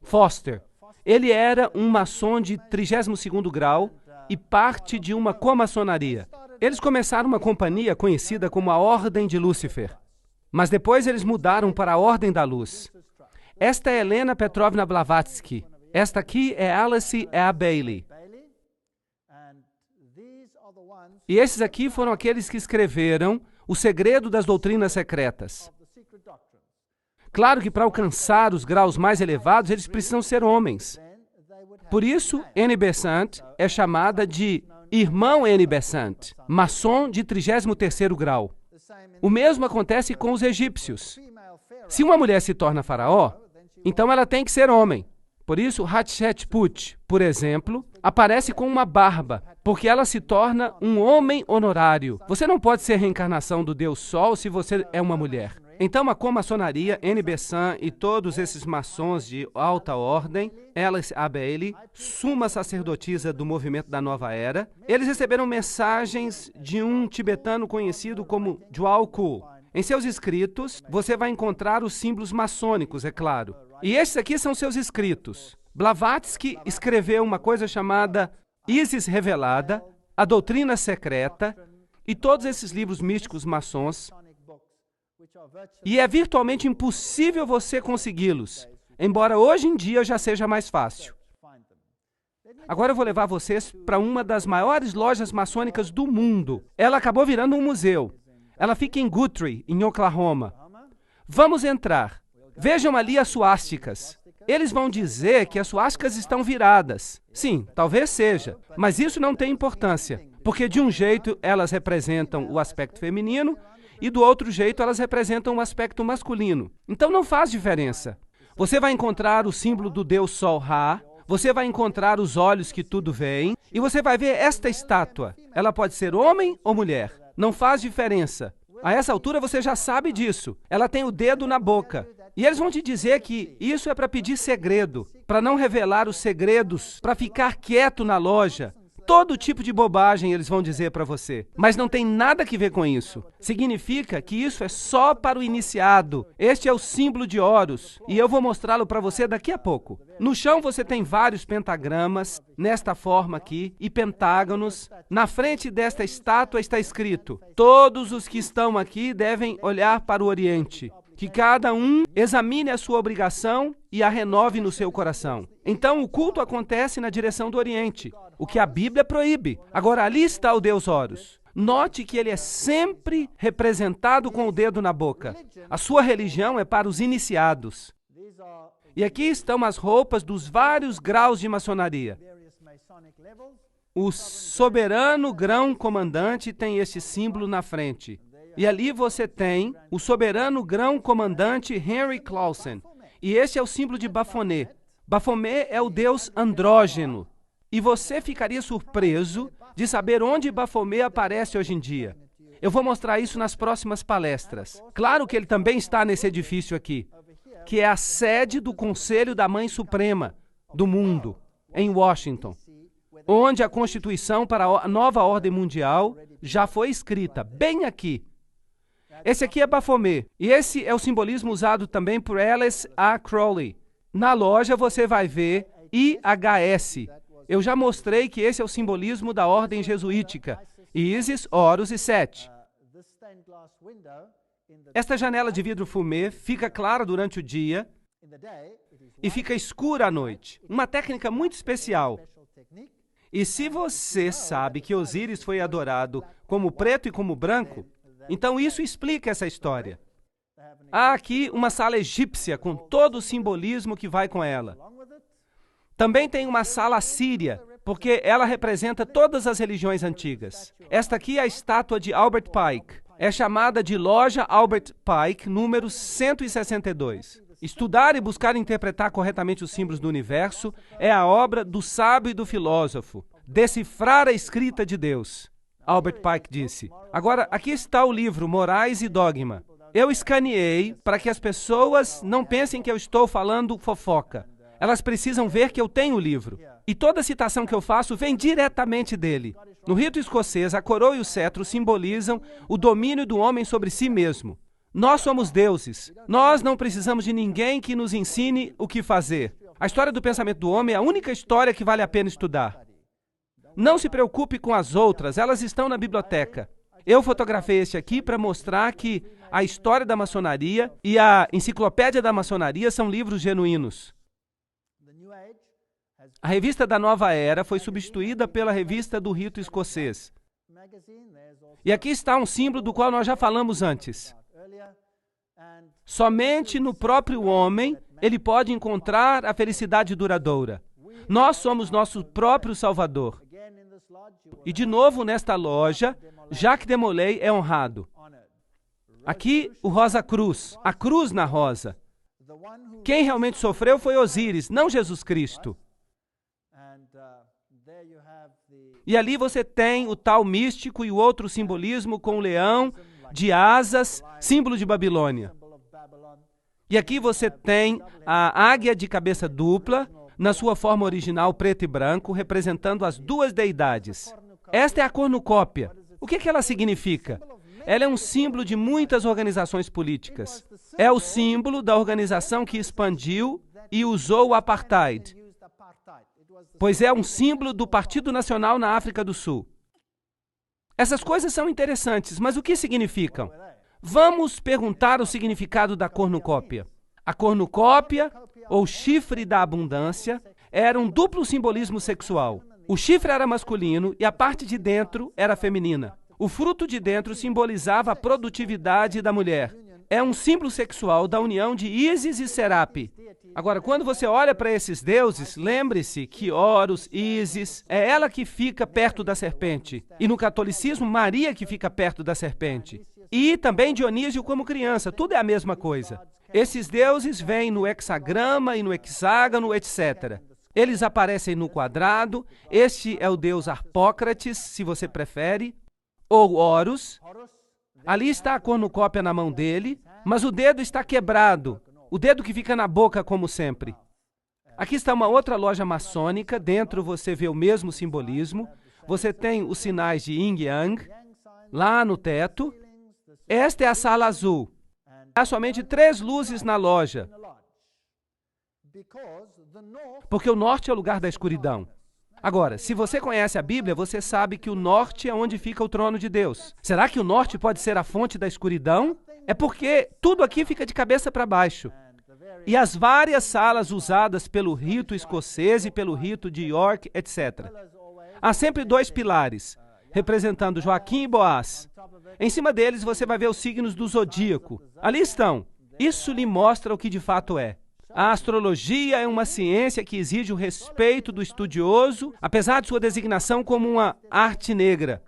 Foster. Ele era um maçom de 32º grau e parte de uma comaçonaria. Eles começaram uma companhia conhecida como a Ordem de Lúcifer, mas depois eles mudaram para a Ordem da Luz. Esta é Helena Petrovna Blavatsky. Esta aqui é Alice A. Bailey. E esses aqui foram aqueles que escreveram O Segredo das Doutrinas Secretas. Claro que para alcançar os graus mais elevados, eles precisam ser homens. Por isso, Annie Besant é chamada de Irmão Annie Besant, maçom de 33º grau. O mesmo acontece com os egípcios. Se uma mulher se torna faraó, então ela tem que ser homem. Por isso, Hatshepsut, por exemplo, aparece com uma barba, porque ela se torna um homem honorário. Você não pode ser reencarnação do Deus Sol se você é uma mulher. Então, a comaçonaria, Annie Besant e todos esses maçons de alta ordem, Alice A. Bailey, suma sacerdotisa do movimento da Nova Era, eles receberam mensagens de um tibetano conhecido como Djwhal Khul. Em seus escritos, você vai encontrar os símbolos maçônicos, é claro. E esses aqui são seus escritos. Blavatsky escreveu uma coisa chamada Isis Revelada, a Doutrina Secreta e todos esses livros místicos maçons. E é virtualmente impossível você consegui-los, embora hoje em dia já seja mais fácil. Agora eu vou levar vocês para uma das maiores lojas maçônicas do mundo. Ela acabou virando um museu. Ela fica em Guthrie, em Oklahoma. Vamos entrar. Vejam ali as suásticas. Eles vão dizer que as suásticas estão viradas. Sim, talvez seja, mas isso não tem importância, porque de um jeito elas representam o aspecto feminino e do outro jeito elas representam o aspecto masculino. Então não faz diferença. Você vai encontrar o símbolo do Deus Sol Ra, você vai encontrar os olhos que tudo veem, e você vai ver esta estátua. Ela pode ser homem ou mulher. Não faz diferença. A essa altura você já sabe disso. Ela tem o dedo na boca. E eles vão te dizer que isso é para pedir segredo, para não revelar os segredos, para ficar quieto na loja. Todo tipo de bobagem eles vão dizer para você. Mas não tem nada que ver com isso. Significa que isso é só para o iniciado. Este é o símbolo de Horus. E eu vou mostrá-lo para você daqui a pouco. No chão você tem vários pentagramas, nesta forma aqui, e pentágonos. Na frente desta estátua está escrito: todos os que estão aqui devem olhar para o Oriente. Que cada um examine a sua obrigação e a renove no seu coração. Então, o culto acontece na direção do Oriente, o que a Bíblia proíbe. Agora, ali está o Deus Horus. Note que ele é sempre representado com o dedo na boca. A sua religião é para os iniciados. E aqui estão as roupas dos vários graus de maçonaria. O soberano grão-comandante tem este símbolo na frente. E ali você tem o soberano grão-comandante Henry Clausen. E este é o símbolo de Baphomet. Baphomet é o deus andrógeno. E você ficaria surpreso de saber onde Baphomet aparece hoje em dia. Eu vou mostrar isso nas próximas palestras. Claro que ele também está nesse edifício aqui, que é a sede do Conselho da Mãe Suprema do mundo, em Washington, onde a Constituição para a nova ordem mundial já foi escrita, bem aqui. Esse aqui é Baphomet, e esse é o simbolismo usado também por Alice A. Crowley. Na loja você vai ver IHS. Eu já mostrei que esse é o simbolismo da ordem jesuítica. Isis, Horus e Set. Esta janela de vidro fumê fica clara durante o dia e fica escura à noite. Uma técnica muito especial. E se você sabe que Osíris foi adorado como preto e como branco, então isso explica essa história. Há aqui uma sala egípcia com todo o simbolismo que vai com ela. Também tem uma sala assíria, porque ela representa todas as religiões antigas. Esta aqui é a estátua de Albert Pike. É chamada de Loja Albert Pike, número 162. Estudar e buscar interpretar corretamente os símbolos do universo é a obra do sábio e do filósofo. Decifrar a escrita de Deus, Albert Pike disse. Agora, aqui está o livro Morais e Dogma. Eu escaneei para que as pessoas não pensem que eu estou falando fofoca. Elas precisam ver que eu tenho o livro. E toda citação que eu faço vem diretamente dele. No rito escocês, a coroa e o cetro simbolizam o domínio do homem sobre si mesmo. Nós somos deuses. Nós não precisamos de ninguém que nos ensine o que fazer. A história do pensamento do homem é a única história que vale a pena estudar. Não se preocupe com as outras, elas estão na biblioteca. Eu fotografei este aqui para mostrar que a história da maçonaria e a enciclopédia da maçonaria são livros genuínos. A revista da Nova Era foi substituída pela revista do rito escocês. E aqui está um símbolo do qual nós já falamos antes. Somente no próprio homem ele pode encontrar a felicidade duradoura. Nós somos nosso próprio Salvador. E de novo nesta loja, Jacques de Molay é honrado. Aqui o Rosa Cruz, a cruz na rosa. Quem realmente sofreu foi Osíris, não Jesus Cristo. E ali você tem o tal místico e o outro simbolismo com o leão de asas, símbolo de Babilônia. E aqui você tem a águia de cabeça dupla, na sua forma original preto e branco, representando as duas deidades. Esta é a cornucópia. O que ela significa? Ela é um símbolo de muitas organizações políticas. É o símbolo da organização que expandiu e usou o apartheid, pois é um símbolo do Partido Nacional na África do Sul. Essas coisas são interessantes, mas o que significam? Vamos perguntar o significado da cornucópia. A cornucópia, ou chifre da abundância, era um duplo simbolismo sexual. O chifre era masculino e a parte de dentro era feminina. O fruto de dentro simbolizava a produtividade da mulher. É um símbolo sexual da união de Ísis e Serape. Agora, quando você olha para esses deuses, lembre-se que Horus, Ísis, é ela que fica perto da serpente. E no catolicismo, Maria que fica perto da serpente. E também Dionísio como criança, tudo é a mesma coisa. Esses deuses vêm no hexagrama e no hexágono, etc. Eles aparecem no quadrado. Este é o deus Harpócrates, se você prefere, ou Horus. Ali está a cornucópia na mão dele, mas o dedo está quebrado, o dedo que fica na boca, como sempre. Aqui está uma outra loja maçônica, dentro você vê o mesmo simbolismo. Você tem os sinais de Yin e Yang, lá no teto. Esta é a sala azul. Há somente 3 luzes na loja, porque o norte é o lugar da escuridão. Agora, se você conhece a Bíblia, você sabe que o norte é onde fica o trono de Deus. Será que o norte pode ser a fonte da escuridão? É porque tudo aqui fica de cabeça para baixo. E as várias salas usadas pelo rito escocês e pelo rito de York, etc. Há sempre 2 pilares, representando Joaquim e Boaz. Em cima deles você vai ver os signos do zodíaco. Ali estão. Isso lhe mostra o que de fato é. A astrologia é uma ciência que exige o respeito do estudioso, apesar de sua designação como uma arte negra.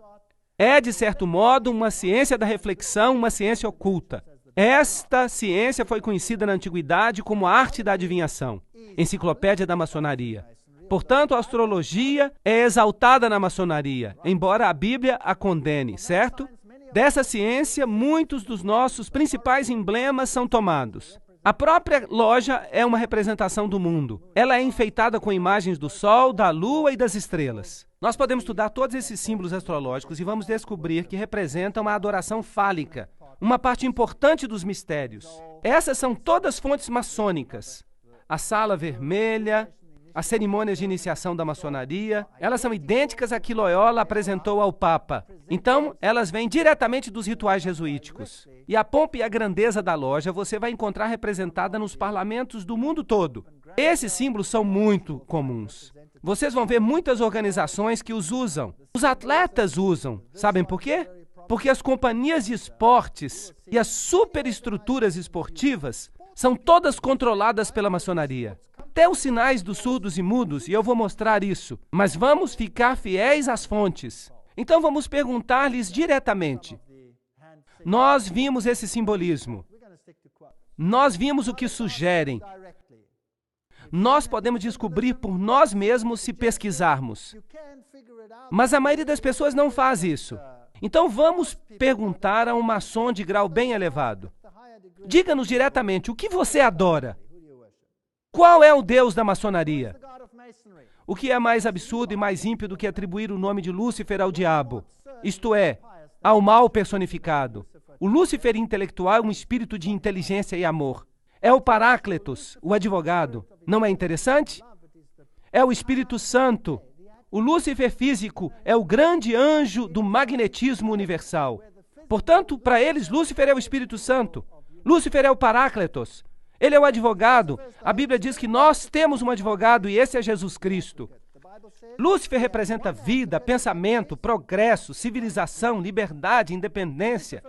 É, de certo modo, uma ciência da reflexão, uma ciência oculta. Esta ciência foi conhecida na antiguidade como a arte da adivinhação, enciclopédia da maçonaria. Portanto, a astrologia é exaltada na maçonaria, embora a Bíblia a condene, certo? Dessa ciência, muitos dos nossos principais emblemas são tomados. A própria loja é uma representação do mundo. Ela é enfeitada com imagens do Sol, da Lua e das estrelas. Nós podemos estudar todos esses símbolos astrológicos e vamos descobrir que representam a adoração fálica, uma parte importante dos mistérios. Essas são todas fontes maçônicas. A sala vermelha, as cerimônias de iniciação da maçonaria, elas são idênticas a que Loyola apresentou ao Papa. Então, elas vêm diretamente dos rituais jesuíticos. E a pompa e a grandeza da loja você vai encontrar representada nos parlamentos do mundo todo. Esses símbolos são muito comuns. Vocês vão ver muitas organizações que os usam. Os atletas usam. Sabem por quê? Porque as companhias de esportes e as superestruturas esportivas são todas controladas pela maçonaria. Até os sinais dos surdos e mudos, e eu vou mostrar isso. Mas vamos ficar fiéis às fontes. Então vamos perguntar-lhes diretamente. Nós vimos esse simbolismo. Nós vimos o que sugerem. Nós podemos descobrir por nós mesmos se pesquisarmos. Mas a maioria das pessoas não faz isso. Então vamos perguntar a um maçom de grau bem elevado. Diga-nos diretamente, o que você adora? Qual é o Deus da maçonaria? O que é mais absurdo e mais ímpio do que atribuir o nome de Lúcifer ao diabo? Isto é, ao mal personificado. O Lúcifer intelectual é um espírito de inteligência e amor. É o Paráclitos, o advogado. Não é interessante? É o Espírito Santo. O Lúcifer físico é o grande anjo do magnetismo universal. Portanto, para eles, Lúcifer é o Espírito Santo. Lúcifer é o Paráclitos. Ele é o advogado. A Bíblia diz que nós temos um advogado e esse é Jesus Cristo. Lúcifer representa vida, pensamento, progresso, civilização, liberdade, independência.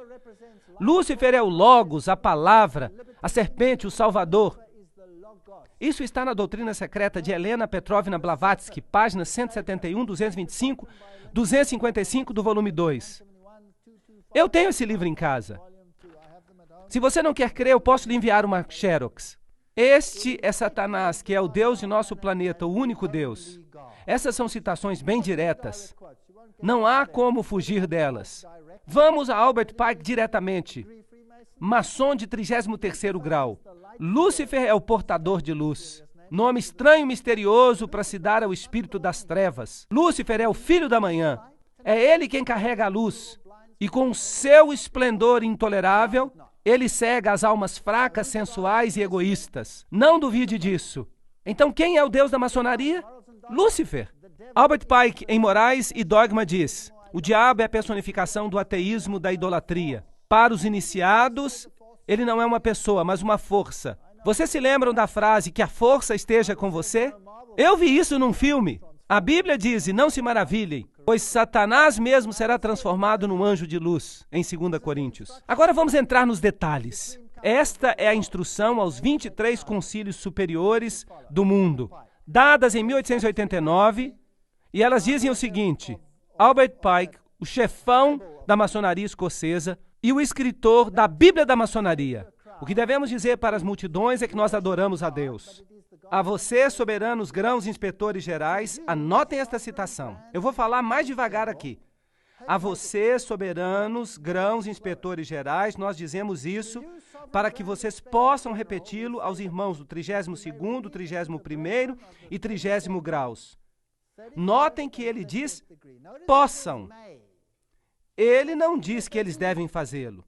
Lúcifer é o Logos, a palavra, a serpente, o Salvador. Isso está na doutrina secreta de Helena Petrovna Blavatsky, páginas 171, 225, 255 do volume 2. Eu tenho esse livro em casa. Se você não quer crer, eu posso lhe enviar uma Xerox. Este é Satanás, que é o Deus de nosso planeta, o único Deus. Essas são citações bem diretas. Não há como fugir delas. Vamos a Albert Pike diretamente. Maçom de 33º grau. Lúcifer é o portador de luz. Nome estranho e misterioso para se dar ao espírito das trevas. Lúcifer é o filho da manhã. É ele quem carrega a luz. E com seu esplendor intolerável, ele cega as almas fracas, sensuais e egoístas. Não duvide disso. Então quem é o Deus da maçonaria? Lúcifer. Albert Pike, em Morais e Dogma, diz: o diabo é a personificação do ateísmo, da idolatria. Para os iniciados, ele não é uma pessoa, mas uma força. Vocês se lembram da frase que a força esteja com você? Eu vi isso num filme. A Bíblia diz, e não se maravilhem, pois Satanás mesmo será transformado num anjo de luz, em 2 Coríntios. Agora vamos entrar nos detalhes. Esta é a instrução aos 23 concílios superiores do mundo, dadas em 1889, e elas dizem o seguinte: Albert Pike, o chefão da maçonaria escocesa e o escritor da Bíblia da maçonaria. O que devemos dizer para as multidões é que nós adoramos a Deus. A vocês, soberanos grãos inspetores gerais, anotem esta citação. Eu vou falar mais devagar aqui. A vocês, soberanos grãos inspetores gerais, nós dizemos isso para que vocês possam repeti-lo aos irmãos do 32º, 31º e 30º graus. Notem que ele diz possam. Ele não diz que eles devem fazê-lo.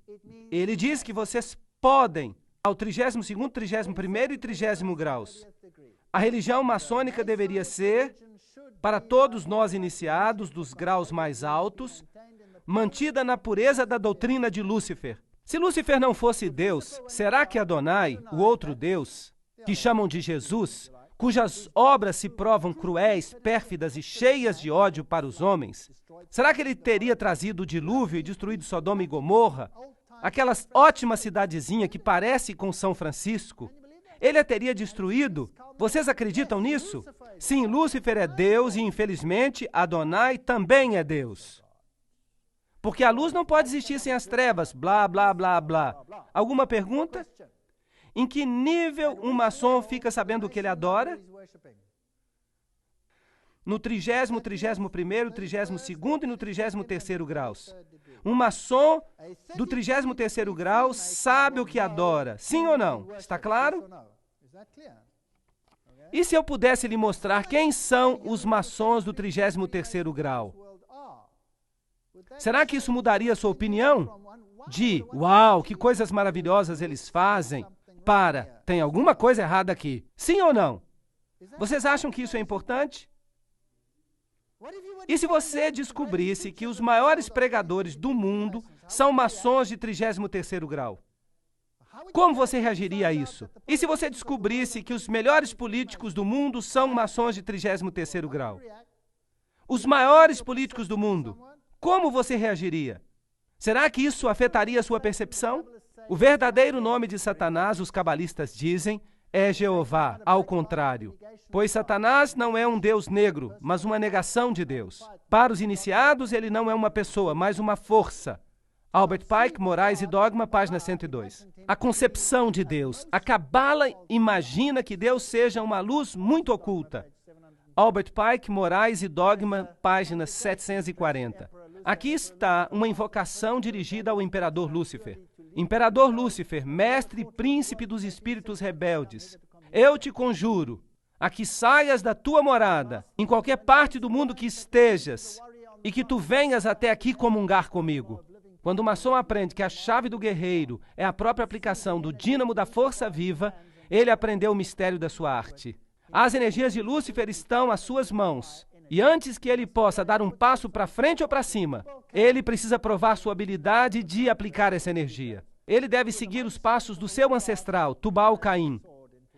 Ele diz que vocês podem ao 32º, 31º e 30º graus. A religião maçônica deveria ser, para todos nós iniciados dos graus mais altos, mantida na pureza da doutrina de Lúcifer. Se Lúcifer não fosse Deus, será que Adonai, o outro Deus, que chamam de Jesus, cujas obras se provam cruéis, pérfidas e cheias de ódio para os homens, será que ele teria trazido o dilúvio e destruído Sodoma e Gomorra, aquela ótima cidadezinha que parece com São Francisco? Ele a teria destruído? Vocês acreditam nisso? Sim, Lúcifer é Deus e, infelizmente, Adonai também é Deus. Porque a luz não pode existir sem as trevas, blá, blá, blá, blá. Alguma pergunta? Em que nível um maçom fica sabendo o que ele adora? No 30º, 31º, 32º e no 33º graus. Um maçom do 33º grau sabe o que adora. Sim ou não? Está claro? E se eu pudesse lhe mostrar quem são os maçons do 33º grau? Será que isso mudaria a sua opinião? De, uau, que coisas maravilhosas eles fazem, para, tem alguma coisa errada aqui. Sim ou não? Vocês acham que isso é importante? E se você descobrisse que os maiores pregadores do mundo são maçons de 33º grau? Como você reagiria a isso? E se você descobrisse que os melhores políticos do mundo são maçons de 33º grau? Os maiores políticos do mundo, como você reagiria? Será que isso afetaria a sua percepção? O verdadeiro nome de Satanás, os cabalistas dizem, é Jeová, ao contrário. Pois Satanás não é um Deus negro, mas uma negação de Deus. Para os iniciados, ele não é uma pessoa, mas uma força. Albert Pike, Morais e Dogma, página 102. A concepção de Deus. A Cabala imagina que Deus seja uma luz muito oculta. Albert Pike, Morais e Dogma, página 740. Aqui está uma invocação dirigida ao imperador Lúcifer. Imperador Lúcifer, mestre e príncipe dos espíritos rebeldes, eu te conjuro a que saias da tua morada, em qualquer parte do mundo que estejas, e que tu venhas até aqui comungar comigo. Quando o maçom aprende que a chave do guerreiro é a própria aplicação do dínamo da força viva, ele aprendeu o mistério da sua arte. As energias de Lúcifer estão às suas mãos. E antes que ele possa dar um passo para frente ou para cima, ele precisa provar sua habilidade de aplicar essa energia. Ele deve seguir os passos do seu ancestral, Tubal-Caim.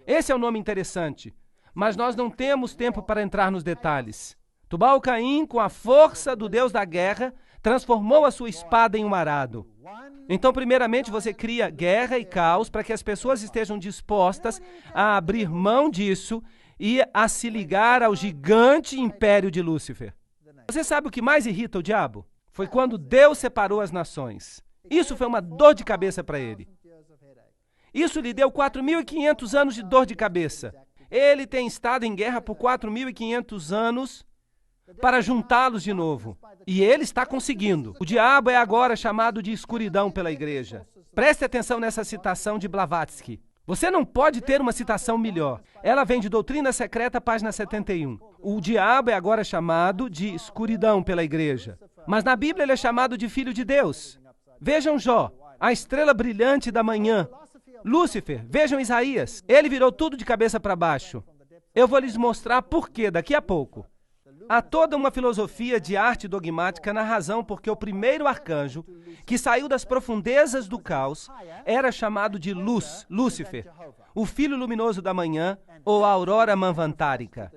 Esse é um nome interessante, mas nós não temos tempo para entrar nos detalhes. Tubal-Caim, com a força do Deus da guerra, transformou a sua espada em um arado. Então, primeiramente, você cria guerra e caos para que as pessoas estejam dispostas a abrir mão disso e a se ligar ao gigante império de Lúcifer. Você sabe o que mais irrita o diabo? Foi quando Deus separou as nações. Isso foi uma dor de cabeça para ele. Isso lhe deu 4.500 anos de dor de cabeça. Ele tem estado em guerra por 4.500 anos para juntá-los de novo. E ele está conseguindo. O diabo é agora chamado de escuridão pela igreja. Preste atenção nessa citação de Blavatsky. Você não pode ter uma citação melhor. Ela vem de Doutrina Secreta, página 71. O diabo é agora chamado de escuridão pela igreja. Mas na Bíblia ele é chamado de filho de Deus. Vejam Jó, a estrela brilhante da manhã. Lúcifer, vejam Isaías. Ele virou tudo de cabeça para baixo. Eu vou lhes mostrar por quê daqui a pouco. Há toda uma filosofia de arte dogmática na razão porque o primeiro arcanjo, que saiu das profundezas do caos, era chamado de luz, Lúcifer, o filho luminoso da manhã, ou a aurora manvantárica.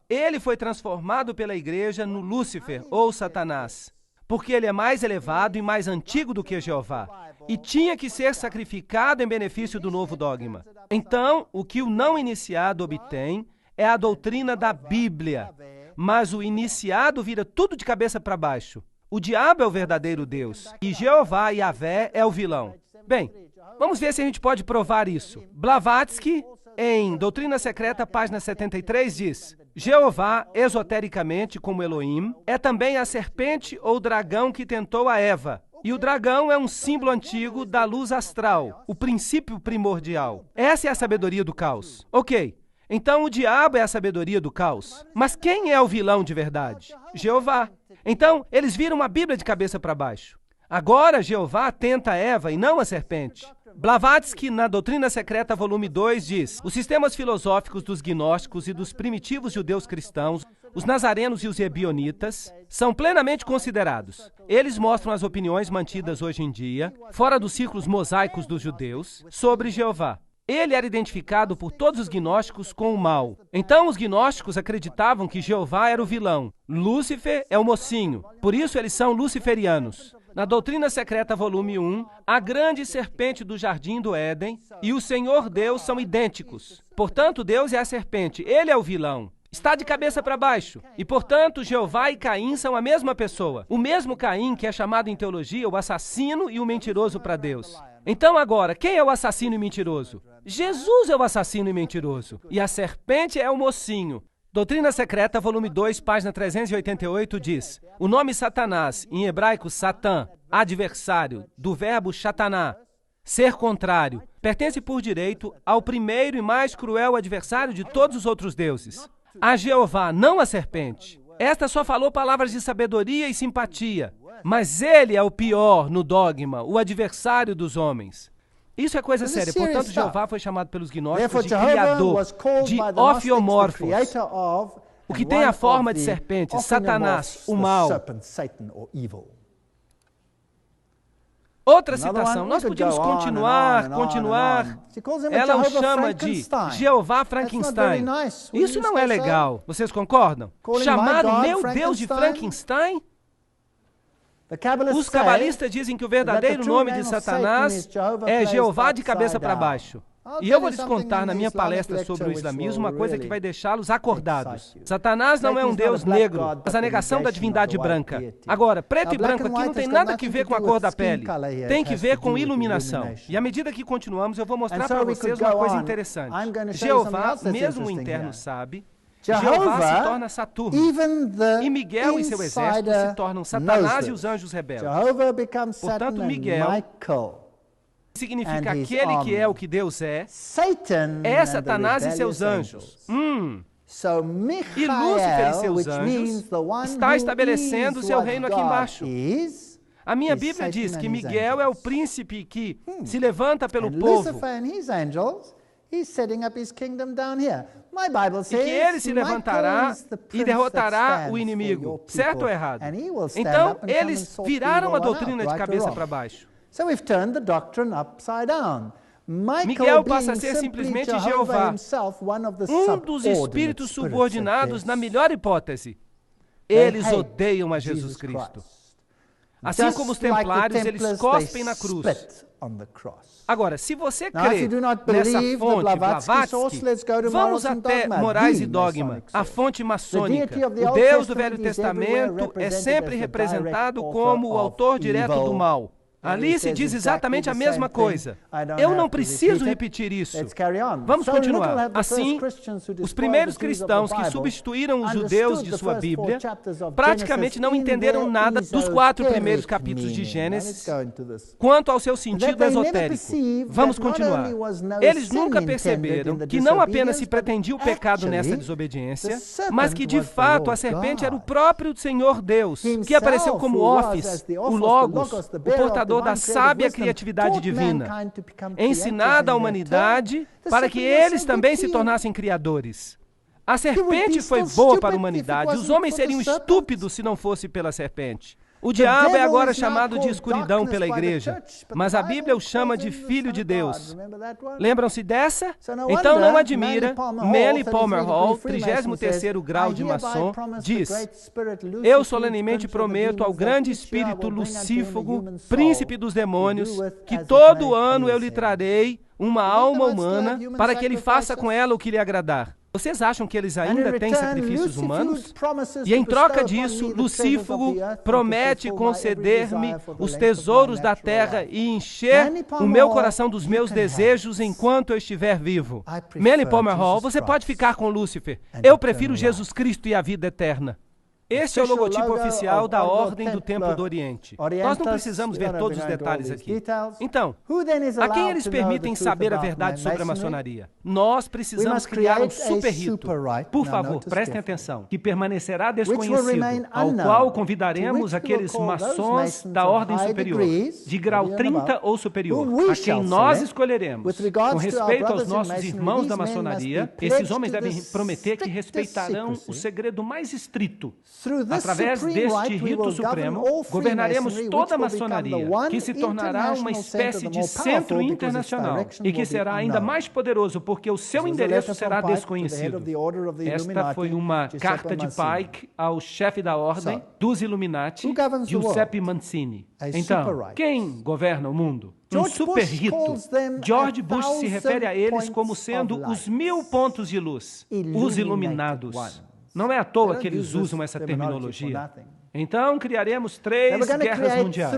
Ele foi transformado pela igreja no Lúcifer, ou Satanás, porque ele é mais elevado e mais antigo do que Jeová, e tinha que ser sacrificado em benefício do novo dogma. Então, o que o não iniciado obtém é a doutrina da Bíblia, mas o iniciado vira tudo de cabeça para baixo. O diabo é o verdadeiro Deus, e Jeová, Yahvé, é o vilão. Bem, vamos ver se a gente pode provar isso. Blavatsky, em Doutrina Secreta, página 73, diz: Jeová, esotericamente, como Elohim, é também a serpente ou dragão que tentou a Eva. E o dragão é um símbolo antigo da luz astral, o princípio primordial. Essa é a sabedoria do caos. Ok. Então o diabo é a sabedoria do caos. Mas quem é o vilão de verdade? Jeová. Então, eles viram a Bíblia de cabeça para baixo. Agora, Jeová tenta Eva e não a serpente. Blavatsky, na Doutrina Secreta, volume 2, diz: os sistemas filosóficos dos gnósticos e dos primitivos judeus cristãos, os nazarenos e os ebionitas, são plenamente considerados. Eles mostram as opiniões mantidas hoje em dia, fora dos círculos mosaicos dos judeus, sobre Jeová. Ele era identificado por todos os gnósticos com o mal. Então, os gnósticos acreditavam que Jeová era o vilão. Lúcifer é o mocinho. Por isso, eles são luciferianos. Na Doutrina Secreta, volume 1, a grande serpente do jardim do Éden e o Senhor Deus são idênticos. Portanto, Deus é a serpente. Ele é o vilão. Está de cabeça para baixo. E, portanto, Jeová e Caim são a mesma pessoa. O mesmo Caim que é chamado em teologia o assassino e o mentiroso para Deus. Então agora, quem é o assassino e mentiroso? Jesus é o assassino e mentiroso. E a serpente é o mocinho. Doutrina Secreta, volume 2, página 388, diz: o nome Satanás, em hebraico Satã, adversário, do verbo shataná, ser contrário, pertence por direito ao primeiro e mais cruel adversário de todos os outros deuses. A Jeová, não a serpente. Esta só falou palavras de sabedoria e simpatia. Mas ele é o pior no dogma, o adversário dos homens. Isso é coisa This is séria. serious Portanto, stuff. Jeová foi chamado pelos gnósticos Therefore, de Jehovah criador, was called de by the Gnostics the ofiomorphos, creator of, o que and tem one a forma of de the serpente, Satanás, ophionomorphs, o the mal. serpent, Satan, or evil. Outra Another citação, one, nós we could podíamos go on and continuar, on and on continuar. and on. She calls him a Ela o Jehovah chama de Frankenstein. Jeová That's not very Frankenstein. nice. Wouldn't Isso you não say é so? legal. Vocês concordam? Calling Chamar my o God meu Deus de Frankenstein? The Kabbalists Os cabalistas dizem que o verdadeiro nome de Satanás é Jeová de cabeça para baixo. E eu vou lhes contar na minha palestra sobre o islamismo uma coisa que vai deixá-los acordados. Satanás não é um Deus negro, mas a negação da divindade branca. Agora, preto e branco aqui não tem nada a ver com a cor da pele. Tem que ver com iluminação. E à medida que continuamos, eu vou mostrar para vocês uma coisa interessante. Jeová, mesmo o interno, sabe. Jeová se torna Saturno. E Miguel e seu exército se tornam Satanás e os anjos rebeldes. Portanto, Miguel significa aquele que é o que Deus é Satanás e seus anjos. E Lúcifer e seus anjos está estabelecendo seu reino aqui embaixo. A minha Bíblia diz que Miguel é o príncipe que se levanta pelo povo e que ele se levantará e derrotará o inimigo. Certo ou errado? Então, eles viraram a doutrina de cabeça para baixo. Miguel passa a ser simplesmente Jeová, um dos espíritos subordinados na melhor hipótese. Eles odeiam a Jesus Cristo. Assim como os templários, eles cospem na cruz. Agora, se você crê nessa fonte Blavatsky, vamos até Morais e Dogma, a fonte maçônica. O Deus do Velho Testamento é sempre representado como o autor direto do mal. Ali se diz exatamente a mesma coisa. Eu não preciso repetir isso. Vamos continuar. Assim, os primeiros cristãos que substituíram os judeus de sua Bíblia praticamente não entenderam nada dos 4 primeiros capítulos de Gênesis quanto ao seu sentido esotérico. Vamos continuar. Eles nunca perceberam que não apenas se pretendia o pecado nessa desobediência, mas que de fato a serpente era o próprio Senhor Deus, que apareceu como Office, o Logos, o portador da sábia criatividade divina, ensinada à humanidade para que eles também se tornassem criadores. A serpente foi boa para a humanidade, os homens seriam estúpidos se não fosse pela serpente. O diabo é agora chamado de escuridão pela igreja, mas a Bíblia o chama de Filho de Deus. Lembram-se dessa? Então não admira, Manly Palmer Hall, 33º grau de maçom, diz: eu solenemente prometo ao grande espírito lucífago, príncipe dos demônios, que todo ano eu lhe trarei uma alma humana para que ele faça com ela o que lhe agradar. Vocês acham que eles ainda têm sacrifícios humanos? E em troca disso, Lucífago promete conceder-me os tesouros da terra e encher o meu coração dos meus desejos enquanto eu estiver vivo. Manly Palmer Hall, você pode ficar com Lúcifer. Eu prefiro Jesus Cristo e a vida eterna. Este é o logotipo oficial da Ordem do Templo do Oriente. Nós não precisamos ver todos os detalhes aqui. Então, a quem eles permitem saber a verdade sobre a maçonaria? Nós precisamos criar um super rito. Por favor, prestem atenção. Que permanecerá desconhecido, ao qual convidaremos aqueles maçons da Ordem Superior, de grau 30 ou superior, a quem nós escolheremos. Com respeito aos nossos irmãos da maçonaria, esses homens devem prometer que respeitarão o segredo mais estrito. Através deste rito supremo, governaremos toda a maçonaria, que se tornará uma espécie de centro internacional e que será ainda mais poderoso porque o seu endereço será desconhecido. Esta foi uma carta de Pike ao chefe da ordem dos Illuminati, Giuseppe Mazzini. Então, quem governa o mundo? Um super rito. George Bush se refere a eles como sendo os 1000 pontos de luz, os iluminados. Não é à toa que eles usam essa terminologia. Então, criaremos 3 guerras mundiais.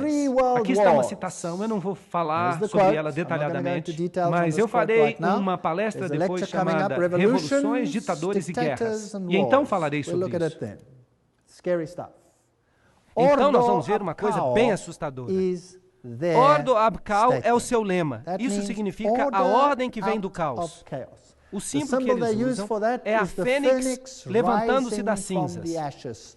Aqui está uma citação, eu não vou falar sobre ela detalhadamente, mas eu farei uma palestra depois chamada Revoluções, Ditadores e Guerras. E então falarei sobre isso. Então nós vamos ver uma coisa bem assustadora. Ordo ab Chao é o seu lema. Isso significa a ordem que vem do caos. O símbolo que eles usam é a fênix levantando-se das cinzas.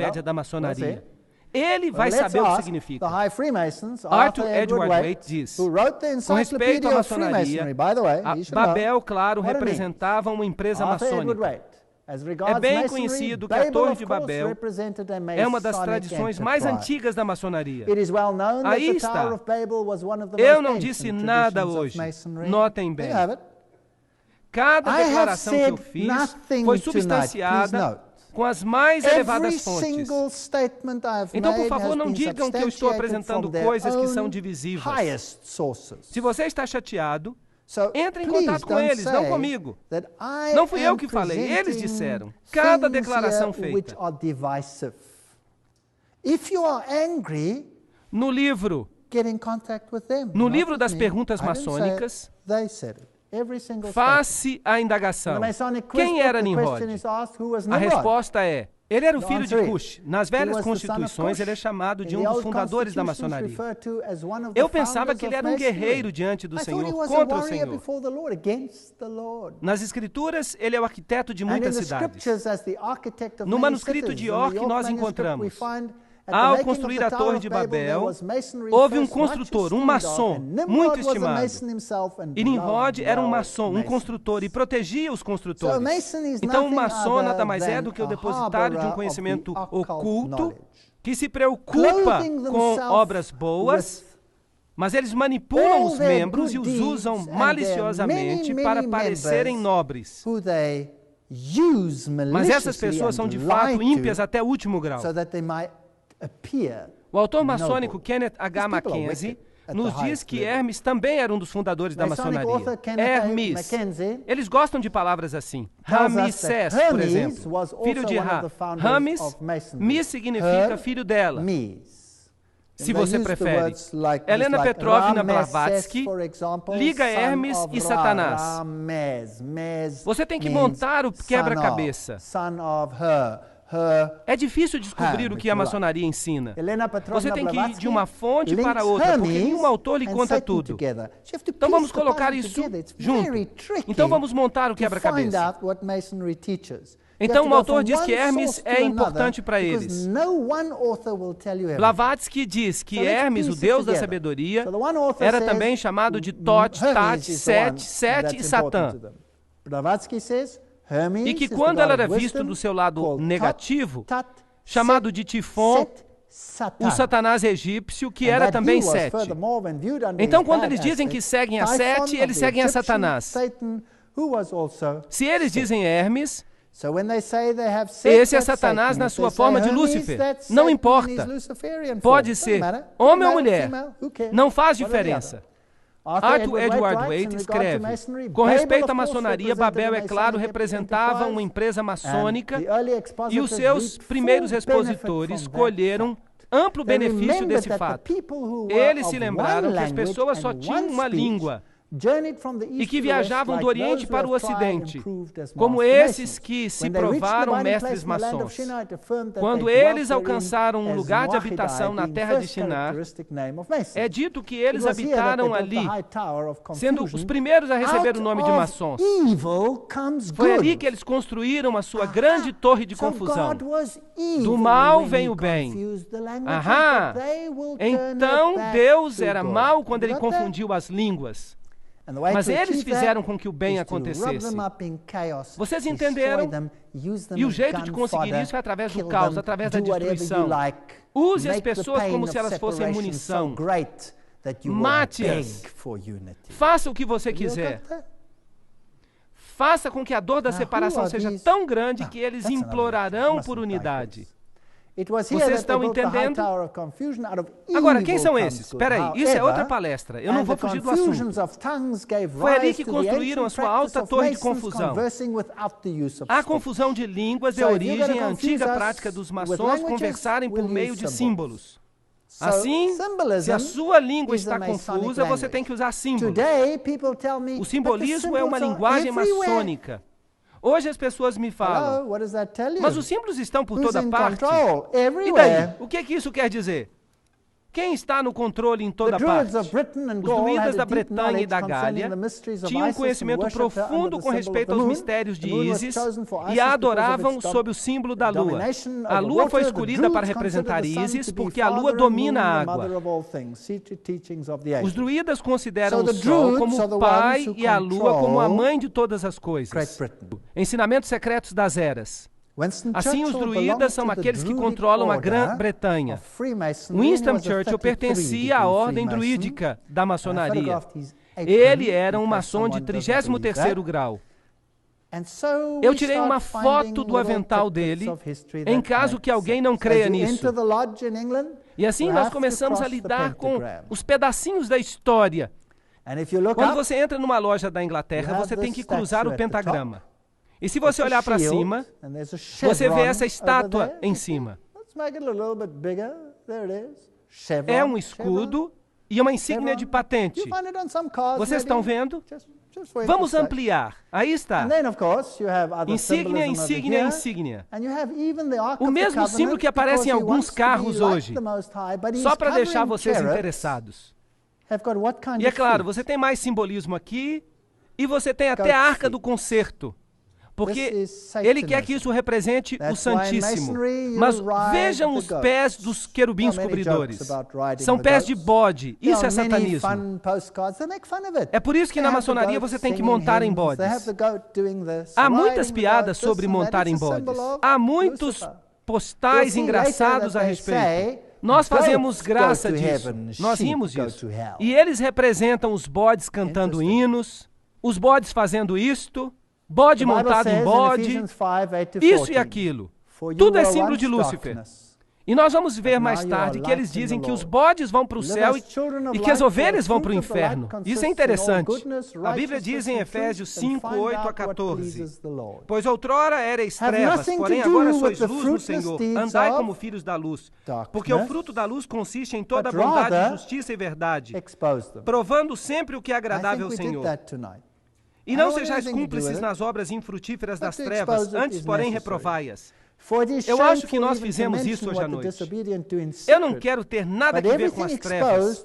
enciclopédia da maçonaria. Ele vai saber o que significa. Arthur Edward Waite diz, com respeito à maçonaria, Babel, claro, representava uma empresa maçônica. É bem conhecido que a Torre de Babel é uma das tradições mais antigas da maçonaria. Aí está. Eu não disse nada hoje. Notem bem. Cada declaração que eu fiz foi substanciada com as mais elevadas fontes. Então, por favor, não digam que eu estou apresentando coisas que são divisivas. Se você está chateado, entre em contato com eles, não comigo. Não fui eu que falei, eles disseram. Cada declaração feita. No livro das perguntas maçônicas, faz-se a indagação. Quem era Nimrod? A resposta é, ele era o filho de Cush. Nas velhas constituições, ele é chamado de um dos fundadores da maçonaria. Eu pensava que ele era um guerreiro diante do Senhor, contra o Senhor. Nas Escrituras, ele é o arquiteto de muitas cidades. No manuscrito de York, nós encontramos, ao construir a Torre de Babel, houve um construtor, um maçom, muito estimado. E Nimrod era um maçom, um construtor, e protegia os construtores. Então, um maçom nada mais é do que o depositário de um conhecimento oculto, que se preocupa com obras boas, mas eles manipulam os membros e os usam maliciosamente para parecerem nobres. Mas essas pessoas são de fato ímpias até o último grau. O autor maçônico Kenneth H. Mackenzie nos diz que Hermes também era um dos fundadores da maçonaria. Hermes. Eles gostam de palavras assim. Ramsés, por exemplo, filho de Ra. Rames, Mis significa filho dela, se você prefere. Helena Petrovna Blavatsky liga Hermes e Satanás. Você tem que montar o quebra-cabeça. É difícil descobrir o que a maçonaria ensina. Você tem que ir de uma fonte para outra, porque nenhum autor lhe conta tudo. Então vamos colocar isso junto. Então vamos montar o quebra-cabeça. Então o autor diz que Hermes é importante para eles. Blavatsky diz que Hermes, o deus da sabedoria, era também chamado de Tot, Tat, Set, Set e Satã. E que quando ela era vista do seu lado negativo, chamado de Tifon, o Satanás egípcio, que era também Sete. Então, quando eles dizem que seguem a Sete, eles seguem a Satanás. Se eles dizem Hermes, esse é Satanás na sua forma de Lúcifer. Não importa. Pode ser homem ou mulher. Não faz diferença. Arthur Edward Waite escreve, com respeito à maçonaria, Babel, é claro, representava uma empresa maçônica e os seus primeiros expositores colheram amplo benefício desse fato. Eles se lembraram que as pessoas só tinham uma língua e que viajavam do Oriente para o Ocidente, como esses que se provaram mestres maçons. Quando eles alcançaram um lugar de habitação na terra de Shinar, é dito que eles habitaram ali, sendo os primeiros a receber o nome de maçons. Foi ali que eles construíram a sua grande torre de confusão. Do mal vem o bem. Aham! Então Deus era mau quando ele confundiu as línguas. Mas eles fizeram com que o bem acontecesse. Vocês entenderam? E o jeito de conseguir isso é através do caos, através da destruição. Use as pessoas como se elas fossem munição. Mate-as. Faça o que você quiser. Faça com que a dor da separação seja tão grande que eles implorarão por unidade. Vocês estão entendendo? Agora, quem são esses? Espera aí, isso é outra palestra. Eu não vou fugir do assunto. Foi ali que construíram a sua alta torre de confusão. A confusão de línguas deu origem à antiga prática dos maçons conversarem por meio de símbolos. Assim, se a sua língua está confusa, você tem que usar símbolos. O simbolismo é uma linguagem maçônica. Hoje as pessoas me falam, mas os símbolos estão por toda parte. E daí? O que é que isso quer dizer? Quem está no controle em toda parte? Os druidas da Bretanha e da Gália tinham um conhecimento profundo com respeito aos mistérios de Ísis e a adoravam sob o símbolo da lua. A lua foi escolhida para representar Ísis porque a lua domina a água. Os druidas consideram o sol como o pai e a lua como a mãe de todas as coisas. Ensinamentos secretos das eras. Assim, os druidas são aqueles que controlam a Grã-Bretanha. Winston Churchill pertencia à ordem druídica da maçonaria. Ele era um maçom de 33º grau. Eu tirei uma foto do avental dele, em caso que alguém não creia nisso. E assim nós começamos a lidar com os pedacinhos da história. Quando você entra numa loja da Inglaterra, você tem que cruzar o pentagrama. E se você olhar para cima, você vê essa estátua em cima. É um escudo e uma insígnia de patente. Vocês estão vendo? Vamos ampliar. Aí está. Insígnia, insígnia, insígnia. O mesmo símbolo que aparece em alguns carros hoje. Só para deixar vocês interessados. E é claro, você tem mais simbolismo aqui e você tem até a Arca do Concerto. Porque ele quer que isso represente o Santíssimo. Mas vejam os pés dos querubins cobridores. São pés de bode. Isso é satanismo. É por isso que na maçonaria você tem que montar em bodes. Há muitas piadas sobre montar em bodes. Há muitos postais engraçados a respeito. Nós fazemos graça disso. Nós rimos disso. E eles representam os bodes cantando hinos, os bodes fazendo isto, bode montado em bode, isso e aquilo. Tudo é símbolo de Lúcifer. E nós vamos ver mais tarde que eles dizem que os bodes vão para o céu e que as ovelhas vão para o inferno. Isso é interessante. A Bíblia diz em Efésios 5, 8 a 14: Pois outrora erais trevas, porém agora sois luz no Senhor. Andai como filhos da luz. Porque o fruto da luz consiste em toda bondade, justiça e verdade, provando sempre o que é agradável ao Senhor. E não sejais cúmplices nas obras infrutíferas das trevas, antes, porém, reprovai-as. Eu acho que nós fizemos isso hoje à noite. Eu não quero ter nada a ver com as trevas.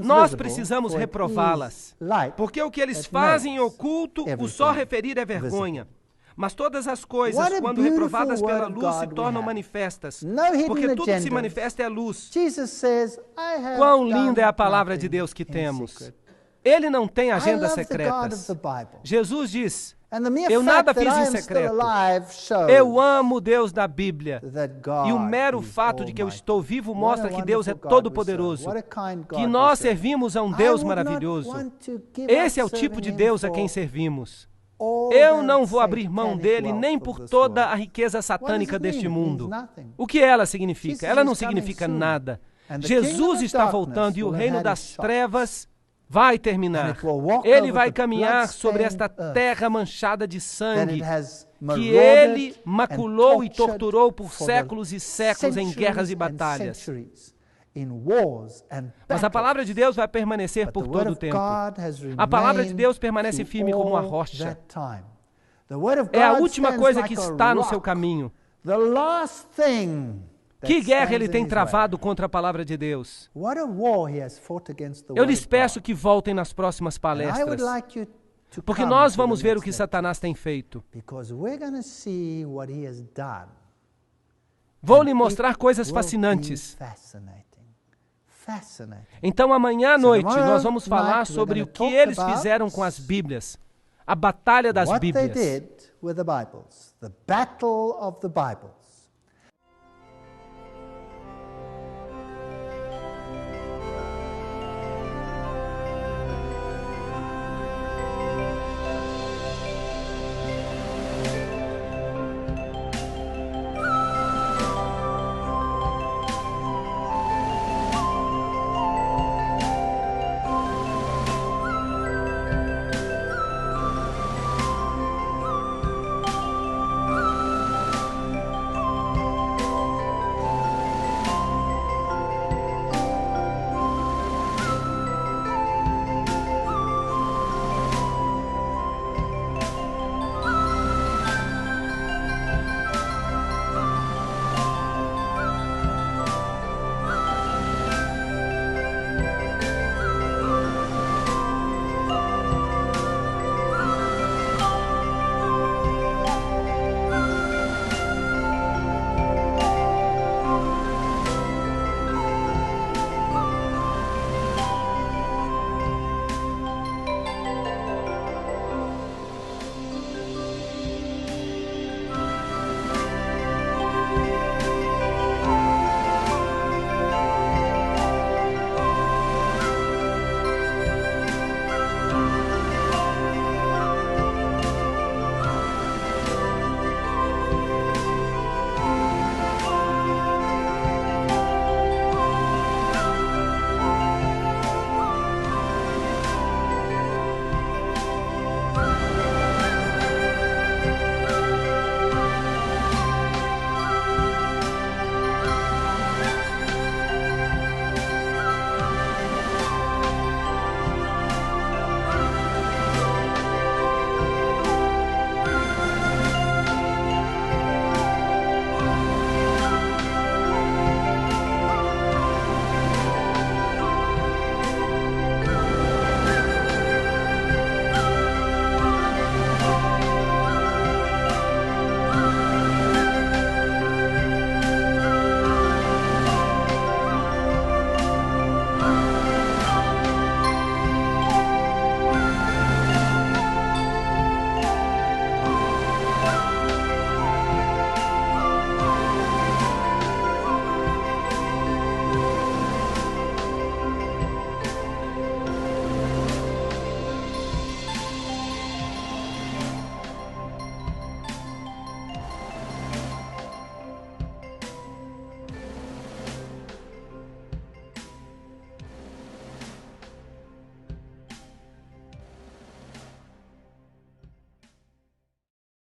Nós precisamos reprová-las. Porque o que eles fazem em oculto, o só referir é vergonha. Mas todas as coisas, quando reprovadas pela luz, se tornam manifestas. Porque tudo que se manifesta é luz. Quão linda é a palavra de Deus que temos. Ele não tem agendas secretas. Jesus diz: eu nada fiz em secreto. Eu amo o Deus da Bíblia. E o mero fato de que eu estou vivo mostra que Deus é todo-poderoso. Que nós servimos a um Deus maravilhoso. Esse é o tipo de Deus a quem servimos. Eu não vou abrir mão dele nem por toda a riqueza satânica deste mundo. O que ela significa? Ela não significa nada. Jesus está voltando e o reino das trevas vai terminar. Ele vai caminhar sobre esta terra manchada de sangue que ele maculou e torturou por séculos e séculos em guerras e batalhas. Mas a palavra de Deus vai permanecer por todo o tempo. A palavra de Deus permanece firme como uma rocha. É a última coisa que está no seu caminho. Que guerra ele tem travado contra a palavra de Deus? Eu lhes peço que voltem nas próximas palestras, porque nós vamos ver o que Satanás tem feito. Vou lhe mostrar coisas fascinantes. Então, amanhã à noite, nós vamos falar sobre o que eles fizeram com as Bíblias, a batalha das Bíblias.